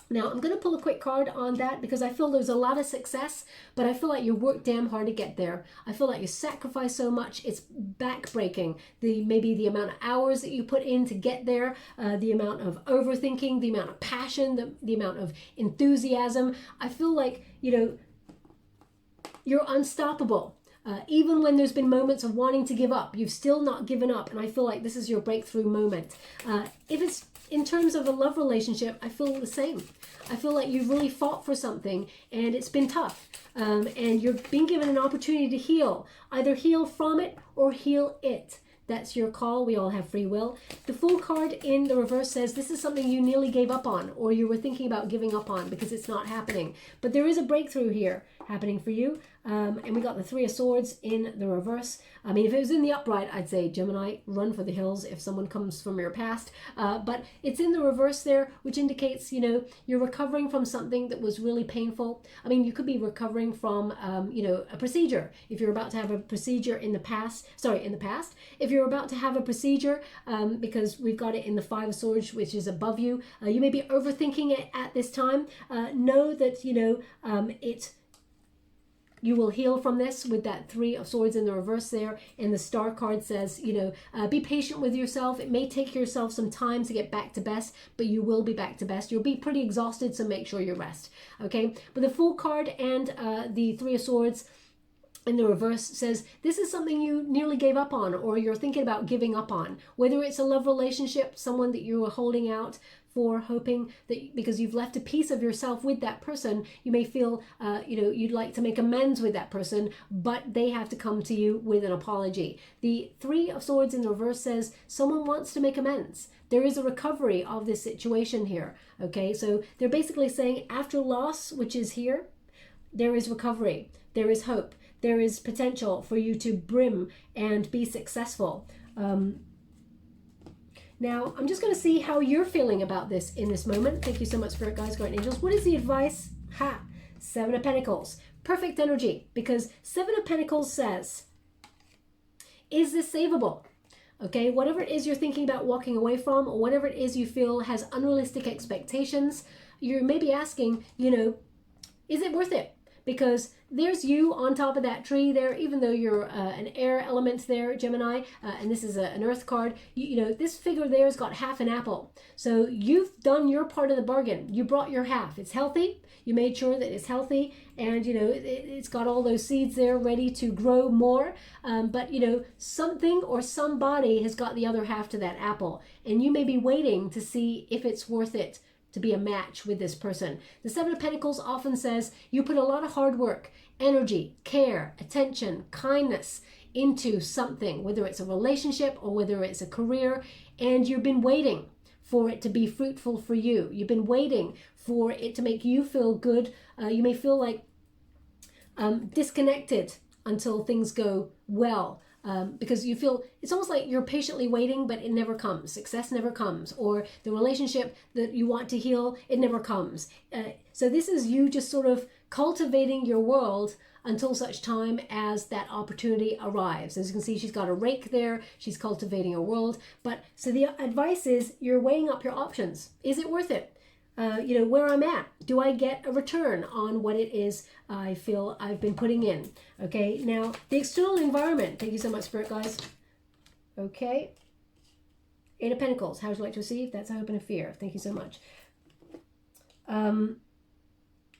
Now, I'm going to pull a quick card on that because I feel there's a lot of success, but I feel like you worked damn hard to get there. I feel like you sacrificed so much, it's backbreaking. Maybe the amount of hours that you put in to get there, the amount of overthinking, the amount of passion, the amount of enthusiasm. I feel like, you're unstoppable. Even when there's been moments of wanting to give up, you've still not given up, and I feel like this is your breakthrough moment. If it's in terms of a love relationship, I feel the same. I feel like you've really fought for something and it's been tough, and you're being given an opportunity to heal. Either heal from it or heal it. That's your call. We all have free will. The Fool card in the reverse says this is something you nearly gave up on, or you were thinking about giving up on because it's not happening. But there is a breakthrough here happening for you. And we got the Three of Swords in the reverse. I mean, if it was in the upright, I'd say, Gemini, run for the hills if someone comes from your past. But it's in the reverse there, which indicates, you're recovering from something that was really painful. I mean, you could be recovering from, a procedure. If you're about to have a procedure in the past. If you're about to have a procedure, because we've got it in the Five of Swords, which is above you, you may be overthinking it at this time. Know that, you will heal from this with that Three of Swords in the reverse there. And the Star card says, be patient with yourself. It may take yourself some time to get back to best, but you will be back to best. You'll be pretty exhausted, so make sure you rest. Okay, but the Fool card and the Three of Swords in the reverse says this is something you nearly gave up on, or you're thinking about giving up on. Whether it's a love relationship, someone that you were holding out for, hoping that because you've left a piece of yourself with that person, you may feel, you'd like to make amends with that person, but they have to come to you with an apology. The Three of Swords in the reverse says someone wants to make amends. There is a recovery of this situation here. Okay, so they're basically saying after loss, which is here, there is recovery, there is hope, there is potential for you to brim and be successful. Now, I'm just going to see how you're feeling about this in this moment. Thank you so much, Spirit Guides, Guardian Angels. What is the advice? Seven of Pentacles. Perfect energy, because Seven of Pentacles says, is this savable? Okay, whatever it is you're thinking about walking away from, or whatever it is you feel has unrealistic expectations, you may be asking, is it worth it? Because there's you on top of that tree there, even though you're an air element there, Gemini, and this is an earth card. This figure there's got half an apple. So you've done your part of the bargain. You brought your half. It's healthy. You made sure that it's healthy, and it's got all those seeds there ready to grow more. But something or somebody has got the other half to that apple, and you may be waiting to see if it's worth it to be a match with this person. The Seven of Pentacles often says you put a lot of hard work, energy, care, attention, kindness into something, whether it's a relationship or whether it's a career, and you've been waiting for it to be fruitful for you. You've been waiting for it to make you feel good. You may feel like disconnected until things go well. Because you feel it's almost like you're patiently waiting, but it never comes. Success never comes, or the relationship that you want to heal, it never comes. So this is you just sort of cultivating your world until such time as that opportunity arrives. As you can see, she's got a rake there. She's cultivating her world. But so the advice is you're weighing up your options. Is it worth it? Where I'm at, do I get a return on what it is I feel I've been putting in? Okay, now the external environment. Thank you so much, Spirit Guys. Okay, Eight of Pentacles. How would you like to receive? That's a hope and a fear. Thank you so much.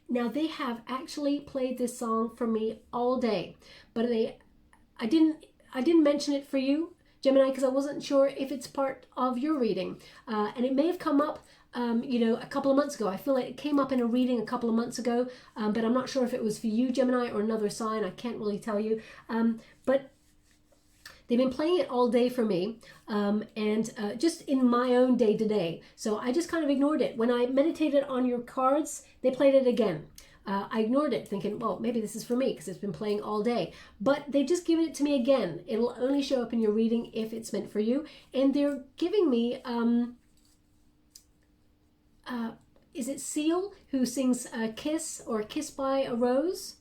Now they have actually played this song for me all day, but I didn't mention it for you, Gemini, because I wasn't sure if it's part of your reading, and it may have come up a couple of months ago. I feel like it came up in a reading a couple of months ago, but I'm not sure if it was for you, Gemini, or another sign. I can't really tell you. But they've been playing it all day for me, and just in my own day-to-day. So I just kind of ignored it. When I meditated on your cards, they played it again. I ignored it, thinking, well, maybe this is for me because it's been playing all day. But they've just given it to me again. It'll only show up in your reading if it's meant for you. And they're giving me... is it Seal who sings Kiss or Kiss by a Rose?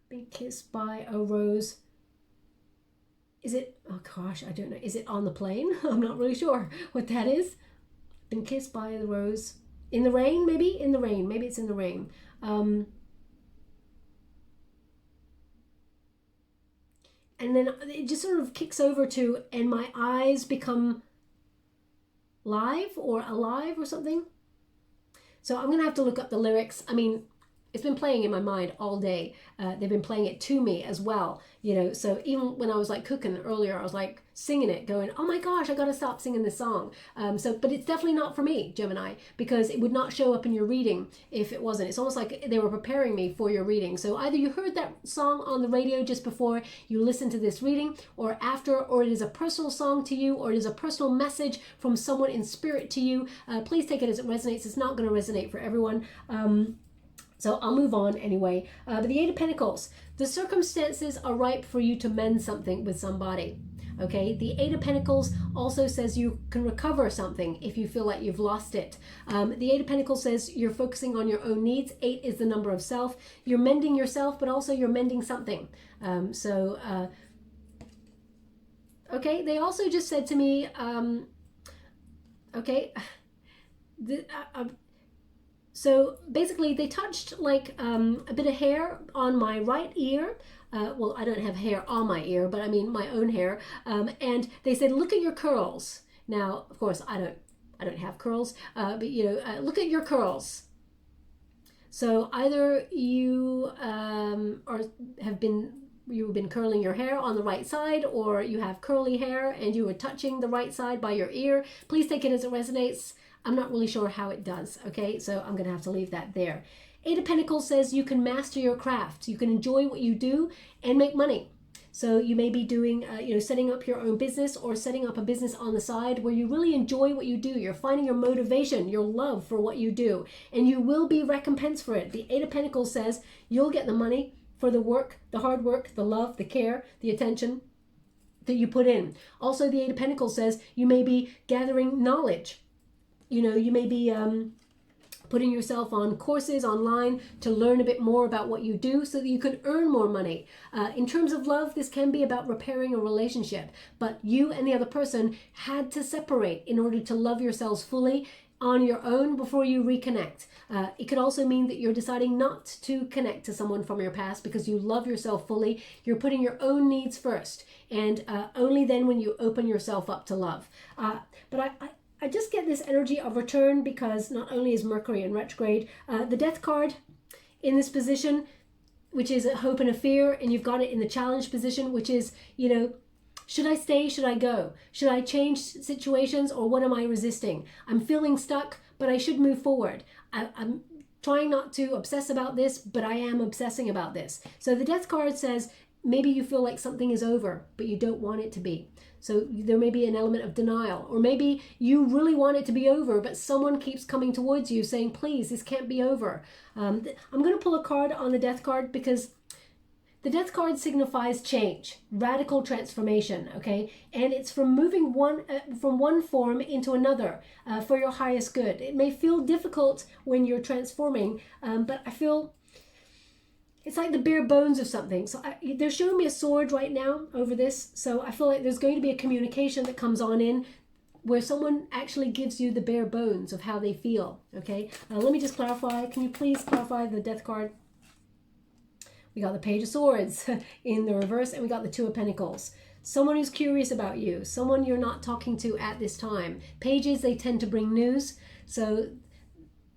Be kissed by a rose. is it, oh gosh, I don't know. Is it on the plane? I'm not really sure what that is. Been kissed by the rose. In the rain, maybe? In the rain. Maybe it's in the rain. And then it just sort of kicks over to, and my eyes become live or alive or something. So I'm going to have to look up the lyrics. I mean, it's been playing in my mind all day. They've been playing it to me as well, you know. So even when I was like cooking earlier, I was like singing it, going, oh my gosh, I got to stop singing this song. But it's definitely not for me, Gemini, because it would not show up in your reading if it wasn't. It's almost like they were preparing me for your reading. So either you heard that song on the radio just before you listened to this reading, or after, or it is a personal song to you, or it is a personal message from someone in spirit to you. Please take it as it resonates. It's not going to resonate for everyone. So I'll move on anyway. But the Eight of Pentacles, the circumstances are ripe for you to mend something with somebody. Okay, the Eight of Pentacles also says you can recover something if you feel like you've lost it. The Eight of Pentacles says you're focusing on your own needs. 8 is the number of self. You're mending yourself, but also you're mending something. Okay, they also just said to me, so basically they touched like a bit of hair on my right ear. Well, I don't have hair on my ear, but I mean my own hair. And they said, look at your curls. Now, of course, I don't have curls, but you know, look at your curls. So either you have been curling your hair on the right side, or you have curly hair and you were touching the right side by your ear. Please take it as it resonates. I'm not really sure how it does, okay? So I'm going to have to leave that there. Eight of Pentacles says you can master your craft. You can enjoy what you do and make money. So you may be doing, setting up your own business, or setting up a business on the side where you really enjoy what you do. You're finding your motivation, your love for what you do, and you will be recompensed for it. The Eight of Pentacles says you'll get the money for the work, the hard work, the love, the care, the attention that you put in. Also, the Eight of Pentacles says you may be gathering knowledge. You know, you may be putting yourself on courses online to learn a bit more about what you do so that you can earn more money. In terms of love, this can be about repairing a relationship, but you and the other person had to separate in order to love yourselves fully on your own before you reconnect. It could also mean that you're deciding not to connect to someone from your past because you love yourself fully. You're putting your own needs first, and only then when you open yourself up to love. But I just get this energy of return, because not only is Mercury in retrograde, the Death card in this position, which is a hope and a fear, and you've got it in the challenge position, which is, you know, should I stay? Should I go? Should I change situations, or what am I resisting? I'm feeling stuck, but I should move forward. I'm trying not to obsess about this, but I am obsessing about this. So the Death card says maybe you feel like something is over, but you don't want it to be. So there may be an element of denial, or maybe you really want it to be over, but someone keeps coming towards you saying, please, this can't be over. I'm going to pull a card on the Death card, because the Death card signifies change, radical transformation, okay? And it's from moving from one form into another for your highest good. It may feel difficult when you're transforming, but I feel it's like the bare bones of something. So they're showing me a sword right now over this. So I feel like there's going to be a communication that comes on in where someone actually gives you the bare bones of how they feel, okay? Let me just clarify. Can you please clarify the Death card? We got the Page of Swords in the reverse, and we got the Two of Pentacles. Someone who's curious about you, someone you're not talking to at this time. Pages, they tend to bring news. So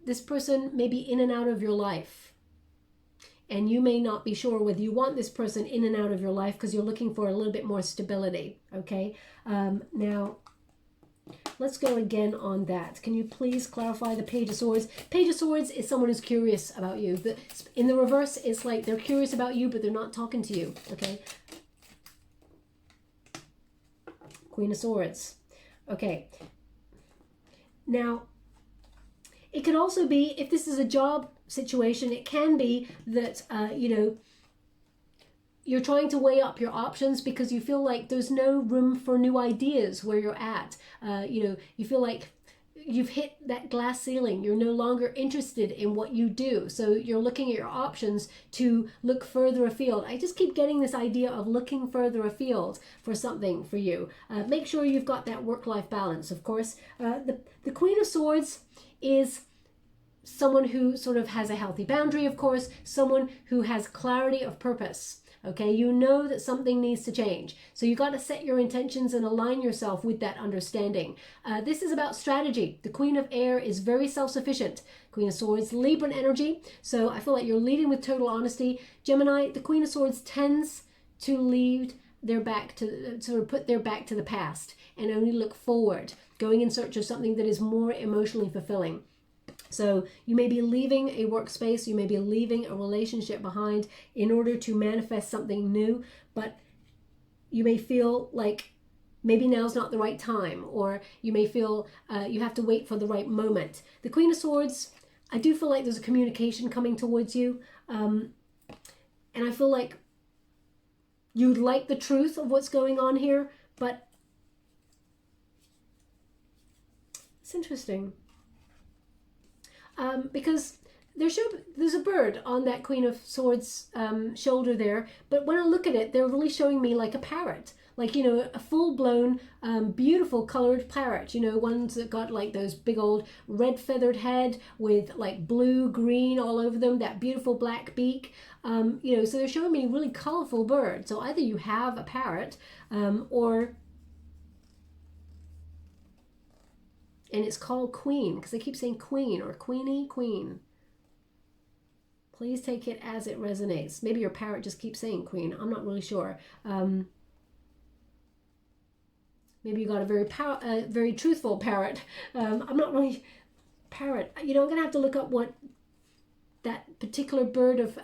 this person may be in and out of your life, and you may not be sure whether you want this person in and out of your life because you're looking for a little bit more stability, okay? Now, let's go again on that. Can you please clarify the Page of Swords? Page of Swords is someone who's curious about you. In the reverse, it's like they're curious about you, but they're not talking to you, okay? Queen of Swords. Okay. Now, it could also be, if this is a job situation, it can be that, you're trying to weigh up your options because you feel like there's no room for new ideas where you're at. You feel like you've hit that glass ceiling. You're no longer interested in what you do. So you're looking at your options to look further afield. I just keep getting this idea of looking further afield for something for you. Make sure you've got that work-life balance, of course. The Queen of Swords is someone who sort of has a healthy boundary, of course, someone who has clarity of purpose. Okay, you know that something needs to change. So you got to set your intentions and align yourself with that understanding. This is about strategy. The Queen of Air is very self-sufficient. Queen of Swords, Libran energy. So I feel like you're leading with total honesty. Gemini, the Queen of Swords tends to lead their back to, sort of put their back to the past and only look forward, going in search of something that is more emotionally fulfilling. So you may be leaving a workspace, you may be leaving a relationship behind in order to manifest something new, but you may feel like maybe now's not the right time, or you may feel you have to wait for the right moment. The Queen of Swords, I do feel like there's a communication coming towards you, and I feel like you'd like the truth of what's going on here, but it's interesting. Because there's a bird on that Queen of Swords shoulder there, but when I look at it, they're really showing me like a parrot, like, you know, a full-blown, beautiful colored parrot, you know, ones that got like those big old red feathered head with like blue, green all over them, that beautiful black beak, you know, so they're showing me a really colorful bird. So either you have a parrot or... And it's called Queen, because I keep saying Queen or Queenie, Queen. Please take it as it resonates. Maybe your parrot just keeps saying Queen. I'm not really sure. Maybe you got a very truthful parrot. I'm not really... Parrot. You know, I'm going to have to look up what that particular bird of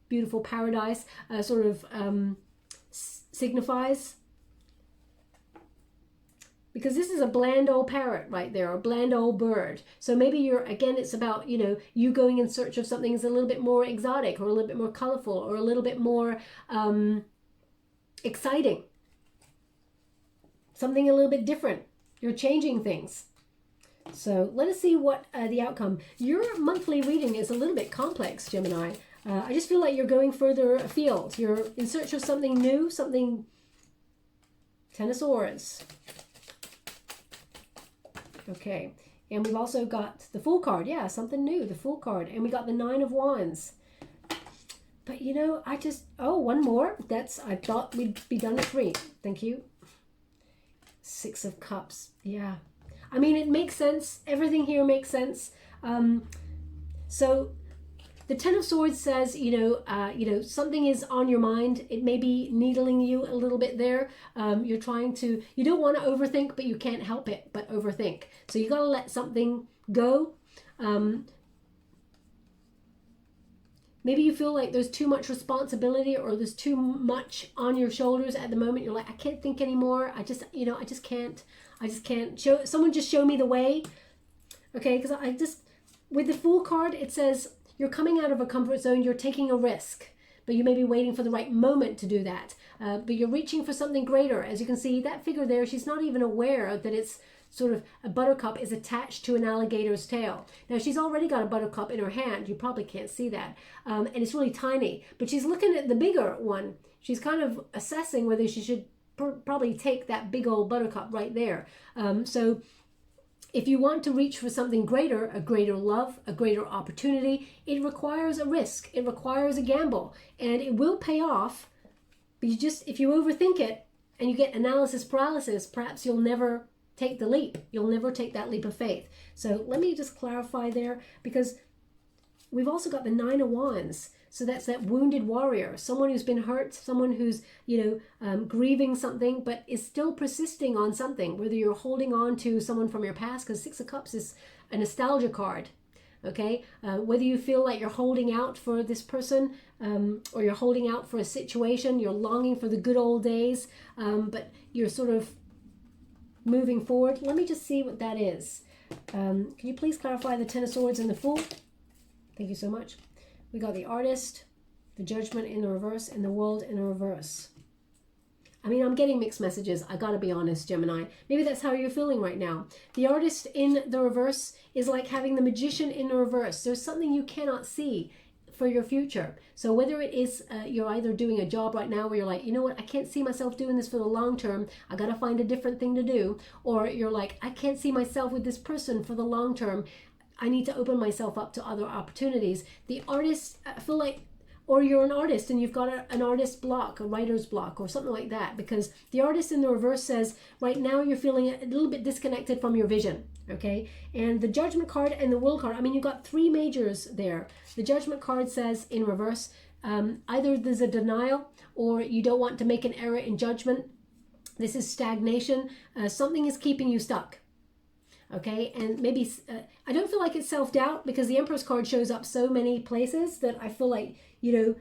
beautiful paradise sort of signifies. Because this is a bland old parrot right there, a bland old bird. So maybe you're, again, it's about, you know, you going in search of something that's a little bit more exotic or a little bit more colorful or a little bit more exciting. Something a little bit different. You're changing things. So let us see what the outcome. Your monthly reading is a little bit complex, Gemini. I just feel like you're going further afield. You're in search of something new, something... Ten of Swords. Okay, and we've also got the Fool card. Yeah, something new, the Fool card. And we got the Nine of Wands. But, you know, I just... Oh, one more. I thought we'd be done at 3. Thank you. Six of Cups. Yeah. I mean, it makes sense. Everything here makes sense. So the Ten of Swords says, you know, something is on your mind. It may be needling you a little bit there. You're trying to, you don't want to overthink, but you can't help it but overthink. So you got to let something go. Maybe you feel like there's too much responsibility or there's too much on your shoulders at the moment. You're like, I can't think anymore. I just can't. Someone just show me the way. Okay, because with the Fool card, it says you're coming out of a comfort zone, you're taking a risk, but you may be waiting for the right moment to do that. But you're reaching for something greater. As you can see, that figure there, she's not even aware that it's sort of a buttercup is attached to an alligator's tail. Now, she's already got a buttercup in her hand. You probably can't see that. And it's really tiny, but she's looking at the bigger one. She's kind of assessing whether she should probably take that big old buttercup right there. So if you want to reach for something greater, a greater love, a greater opportunity, it requires a risk. It requires a gamble, and it will pay off. But if you overthink it and you get analysis paralysis, perhaps you'll never take the leap. You'll never take that leap of faith. So let me just clarify there, because we've also got the Nine of Wands. So that's that wounded warrior, someone who's been hurt, someone who's, grieving something, but is still persisting on something, whether you're holding on to someone from your past, because Six of Cups is a nostalgia card, okay? Whether you feel like you're holding out for this person or you're holding out for a situation, you're longing for the good old days, but you're sort of moving forward. Let me just see what that is. Can you please clarify the Ten of Swords and the Fool? Thank you so much. We got the Artist, the Judgment in the reverse, and the World in the reverse. I mean, I'm getting mixed messages. I gotta be honest, Gemini. Maybe that's how you're feeling right now. The Artist in the reverse is like having the Magician in the reverse. There's something you cannot see for your future. So whether it is you're either doing a job right now where you're like, you know what, I can't see myself doing this for the long term, I gotta find a different thing to do, or you're like, I can't see myself with this person for the long term, I need to open myself up to other opportunities. The Artist, I feel like, or you're an artist and you've got an artist block, a writer's block, or something like that, because the Artist in the reverse says right now you're feeling a little bit disconnected from your vision. Okay, and the Judgment card and the World card, I mean, you've got three majors there. The Judgment card says in reverse, either there's a denial or you don't want to make an error in judgment. This is stagnation. Something is keeping you stuck. Okay, and maybe, I don't feel like it's self-doubt, because the Empress card shows up so many places that I feel like, you know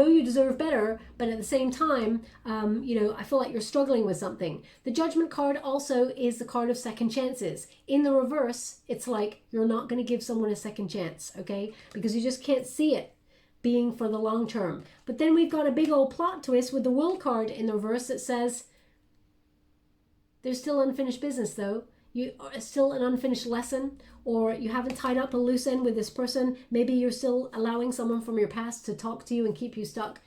you deserve better, but at the same time, I feel like you're struggling with something. The Judgment card also is the card of second chances. In the reverse, it's like you're not going to give someone a second chance, okay? Because you just can't see it being for the long term. But then we've got a big old plot twist with the World card in the reverse that says, there's still unfinished business though. You are still an unfinished lesson, or you haven't tied up a loose end with this person. Maybe you're still allowing someone from your past to talk to you and keep you stuck.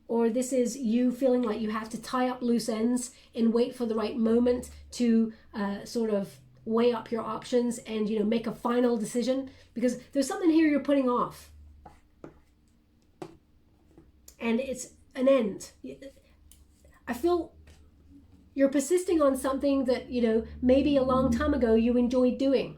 Or this is you feeling like you have to tie up loose ends and wait for the right moment to sort of weigh up your options and, make a final decision, because there's something here you're putting off. And it's an end. I feel you're persisting on something that, maybe a long time ago you enjoyed doing.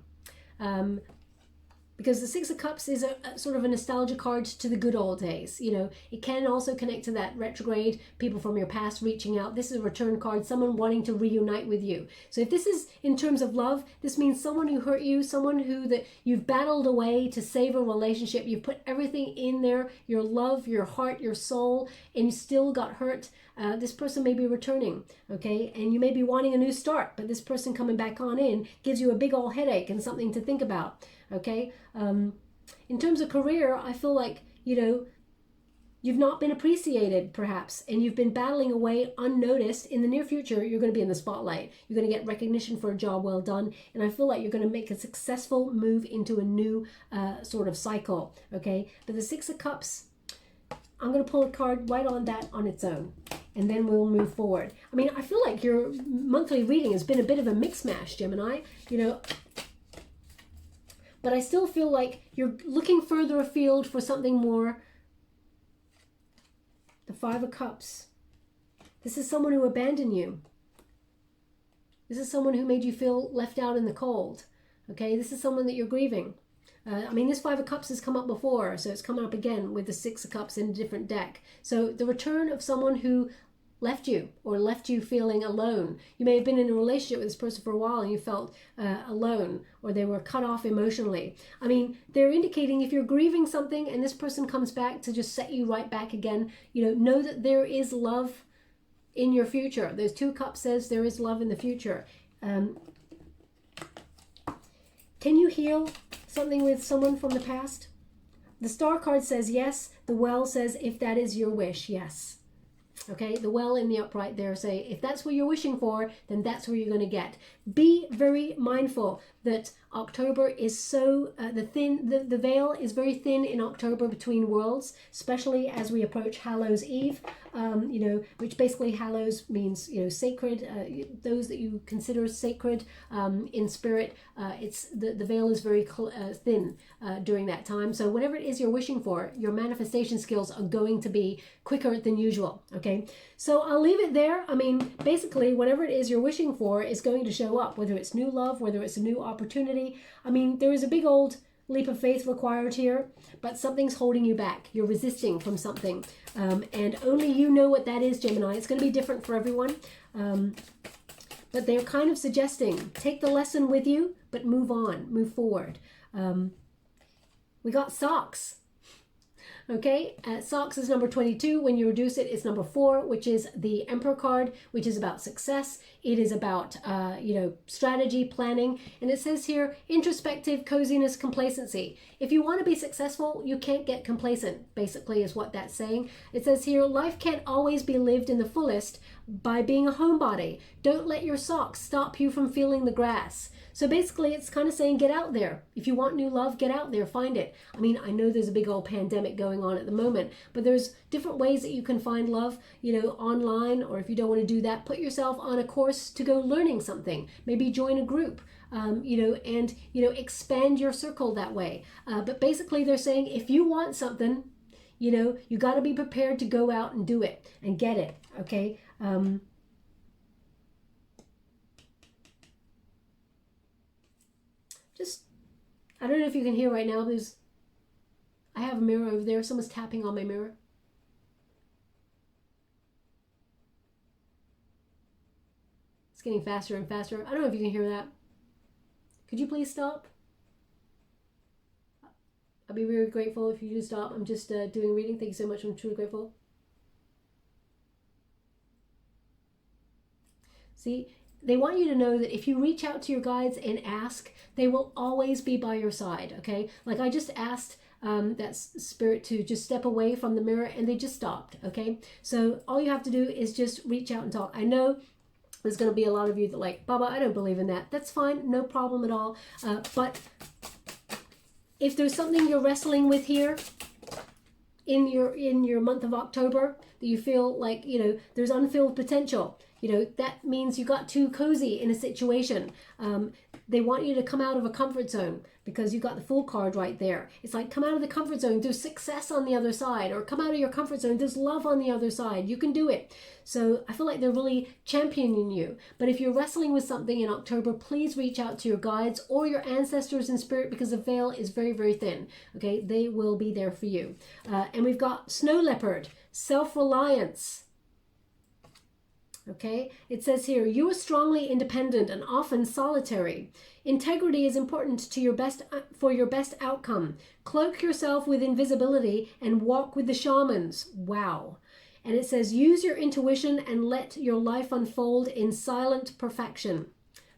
Because the Six of Cups is a sort of a nostalgia card to the good old days. It can also connect to that retrograde, people from your past reaching out. This is a return card, someone wanting to reunite with you. So if this is in terms of love, this means someone who hurt you, someone that you've battled away to save a relationship. You've put everything in there, your love, your heart, your soul, and you still got hurt. This person may be returning, okay? And you may be wanting a new start, but this person coming back on in gives you a big old headache and something to think about, okay? In terms of career, I feel like, you've not been appreciated perhaps, and you've been battling away unnoticed. In the near future, you're going to be in the spotlight. You're going to get recognition for a job well done, and I feel like you're going to make a successful move into a new sort of cycle, okay? But the Six of Cups, I'm going to pull a card right on that on its own, and then we'll move forward. I mean, I feel like your monthly reading has been a bit of a mix mash, Gemini, but I still feel like you're looking further afield for something more. The Five of Cups. This is someone who abandoned you. This is someone who made you feel left out in the cold, okay? This is someone that you're grieving. This Five of Cups has come up before, so it's coming up again with the Six of Cups in a different deck. So the return of someone who left you, or left you feeling alone. You may have been in a relationship with this person for a while and you felt alone, or they were cut off emotionally. I mean, they're indicating if you're grieving something and this person comes back to just set you right back again, know that there is love in your future. There's Two Cups says there is love in the future. Can you heal something with someone from the past? The Star card says yes. The Well says if that is your wish, yes. Okay, the Well in the upright there say if that's what you're wishing for, then that's what you're going to get. Be very mindful that October is so the veil is very thin in October between worlds, especially as we approach Hallows Eve, which basically Hallows means sacred, those that you consider sacred in spirit. It's the veil is very thin during that time. So whatever it is you're wishing for, your manifestation skills are going to be quicker than usual. Okay, so I'll leave it there. I mean, basically, whatever it is you're wishing for is going to show up, whether it's new love, whether it's a new opportunity. I mean, there is a big old leap of faith required here, but something's holding you back. You're resisting from something, and only you know what that is, Gemini. It's going to be different for everyone, but they're kind of suggesting take the lesson with you, but move on, move forward. We got socks. Okay, socks is number 22. When you reduce it, it's number 4, which is the Emperor card, which is about success. It is about, strategy, planning. And it says here, introspective, coziness, complacency. If you want to be successful, you can't get complacent, basically is what that's saying. It says here, life can't always be lived in the fullest by being a homebody. Don't let your socks stop you from feeling the grass. So basically, it's kind of saying, get out there. If you want new love, get out there, find it. I mean, I know there's a big old pandemic going on at the moment, but there's different ways that you can find love, online, or if you don't want to do that, put yourself on a course to go learning something. Maybe join a group, and expand your circle that way. But basically, they're saying, if you want something, you got to be prepared to go out and do it and get it, okay? I don't know if you can hear right now. I have a mirror over there. Someone's tapping on my mirror. It's getting faster and faster. I don't know if you can hear that. Could you please stop? I'd be very grateful if you do stop. I'm just doing a reading. Thank you so much. I'm truly grateful. See? They want you to know that if you reach out to your guides and ask, they will always be by your side, okay? Like I just asked that spirit to just step away from the mirror and they just stopped, okay? So all you have to do is just reach out and talk. I know there's going to be a lot of you that like, Baba, I don't believe in that. That's fine, no problem at all. But if there's something you're wrestling with here in your month of October that you feel like, there's unfilled potential, that means you got too cozy in a situation. They want you to come out of a comfort zone because you got the Fool card right there. It's like, come out of the comfort zone. There's success on the other side, or come out of your comfort zone. There's love on the other side. You can do it. So I feel like they're really championing you. But if you're wrestling with something in October, please reach out to your guides or your ancestors in spirit, because the veil is very, very thin. Okay, they will be there for you. And we've got Snow Leopard, self-reliance. Okay, it says here, you are strongly independent and often solitary. Integrity is important to for your best outcome. Cloak yourself with invisibility and walk with the shamans. Wow. And it says, use your intuition and let your life unfold in silent perfection.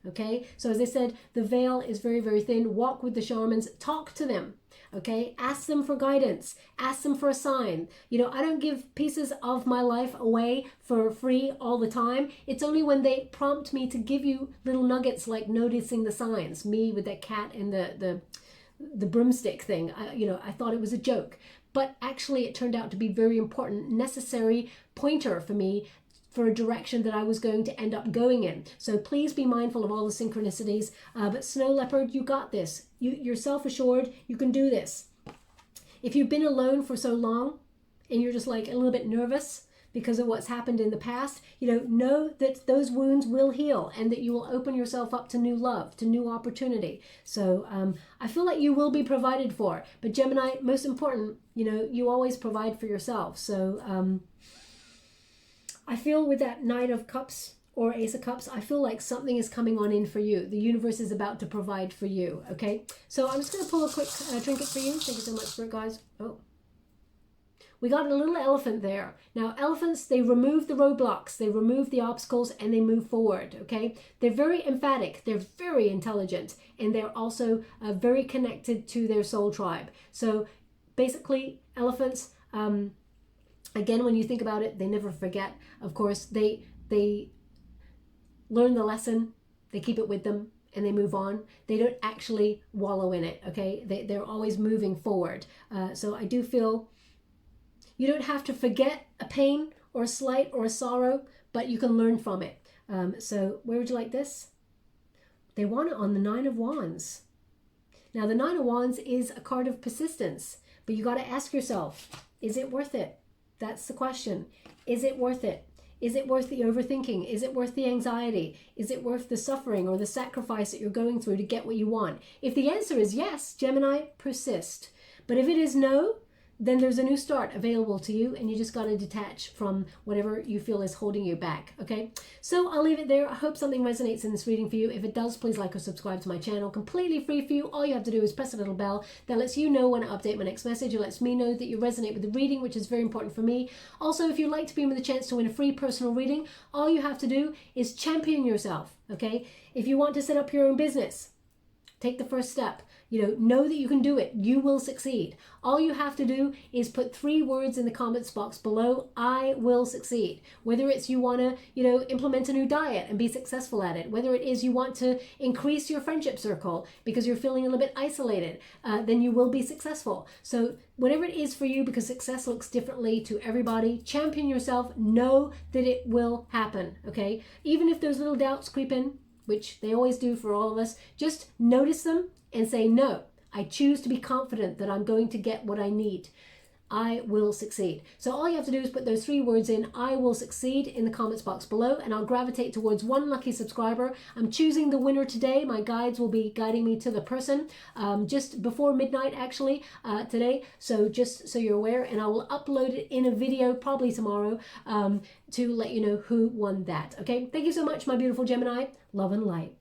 Okay, so as I said, the veil is very, very thin. Walk with the shamans, talk to them. Okay, ask them for guidance, ask them for a sign. I don't give pieces of my life away for free all the time. It's only when they prompt me to give you little nuggets, like noticing the signs. Me with that cat and the broomstick thing. I thought it was a joke, but actually it turned out to be very important, necessary pointer for me for a direction that I was going to end up going in. So please be mindful of all the synchronicities. But Snow Leopard, you got this. You're self-assured. You can do this. If you've been alone for so long and you're just like a little bit nervous because of what's happened in the past, know that those wounds will heal and that you will open yourself up to new love, to new opportunity. So I feel like you will be provided for. But Gemini, most important, you always provide for yourself. So I feel with that Knight of Cups or Ace of Cups, I feel like something is coming on in for you. The universe is about to provide for you, okay? So I'm just going to pull a quick trinket for you. Thank you so much for it, guys. Oh. We got a little elephant there. Now, elephants, they remove the roadblocks, they remove the obstacles, and they move forward, okay? They're very emphatic, they're very intelligent, and they're also very connected to their soul tribe. So basically, elephants... Again, when you think about it, they never forget. Of course, they learn the lesson, they keep it with them, and they move on. They don't actually wallow in it, okay? They're always moving forward. So I do feel you don't have to forget a pain or a slight or a sorrow, but you can learn from it. So where would you like this? They want it on the Nine of Wands. Now, the Nine of Wands is a card of persistence, but you got to ask yourself, is it worth it? That's the question. Is it worth it? Is it worth the overthinking? Is it worth the anxiety? Is it worth the suffering or the sacrifice that you're going through to get what you want? If the answer is yes, Gemini, persist. But if it is no, then there's a new start available to you, and you just got to detach from whatever you feel is holding you back. Okay, so I'll leave it there. I hope something resonates in this reading for you. If it does, please like or subscribe to my channel. Completely free for you. All you have to do is press a little bell that lets you know when I update my next message. It lets me know that you resonate with the reading, which is very important for me. Also, if you'd like to be in with a chance to win a free personal reading, all you have to do is champion yourself. Okay, if you want to set up your own business, take the first step. Know that you can do it. You will succeed. All you have to do is put 3 words in the comments box below: I will succeed. Whether it's you want to, implement a new diet and be successful at it, whether it is you want to increase your friendship circle because you're feeling a little bit isolated, then you will be successful. So whatever it is for you, because success looks differently to everybody, champion yourself. Know that it will happen, okay? Even if those little doubts creep in, which they always do for all of us, just notice them and say, no, I choose to be confident that I'm going to get what I need. I will succeed. So all you have to do is put those 3 words in, I will succeed, in the comments box below, and I'll gravitate towards one lucky subscriber. I'm choosing the winner today. My guides will be guiding me to the person just before midnight, actually, today. So just so you're aware, and I will upload it in a video probably tomorrow to let you know who won that. Okay, thank you so much, my beautiful Gemini. Love and light.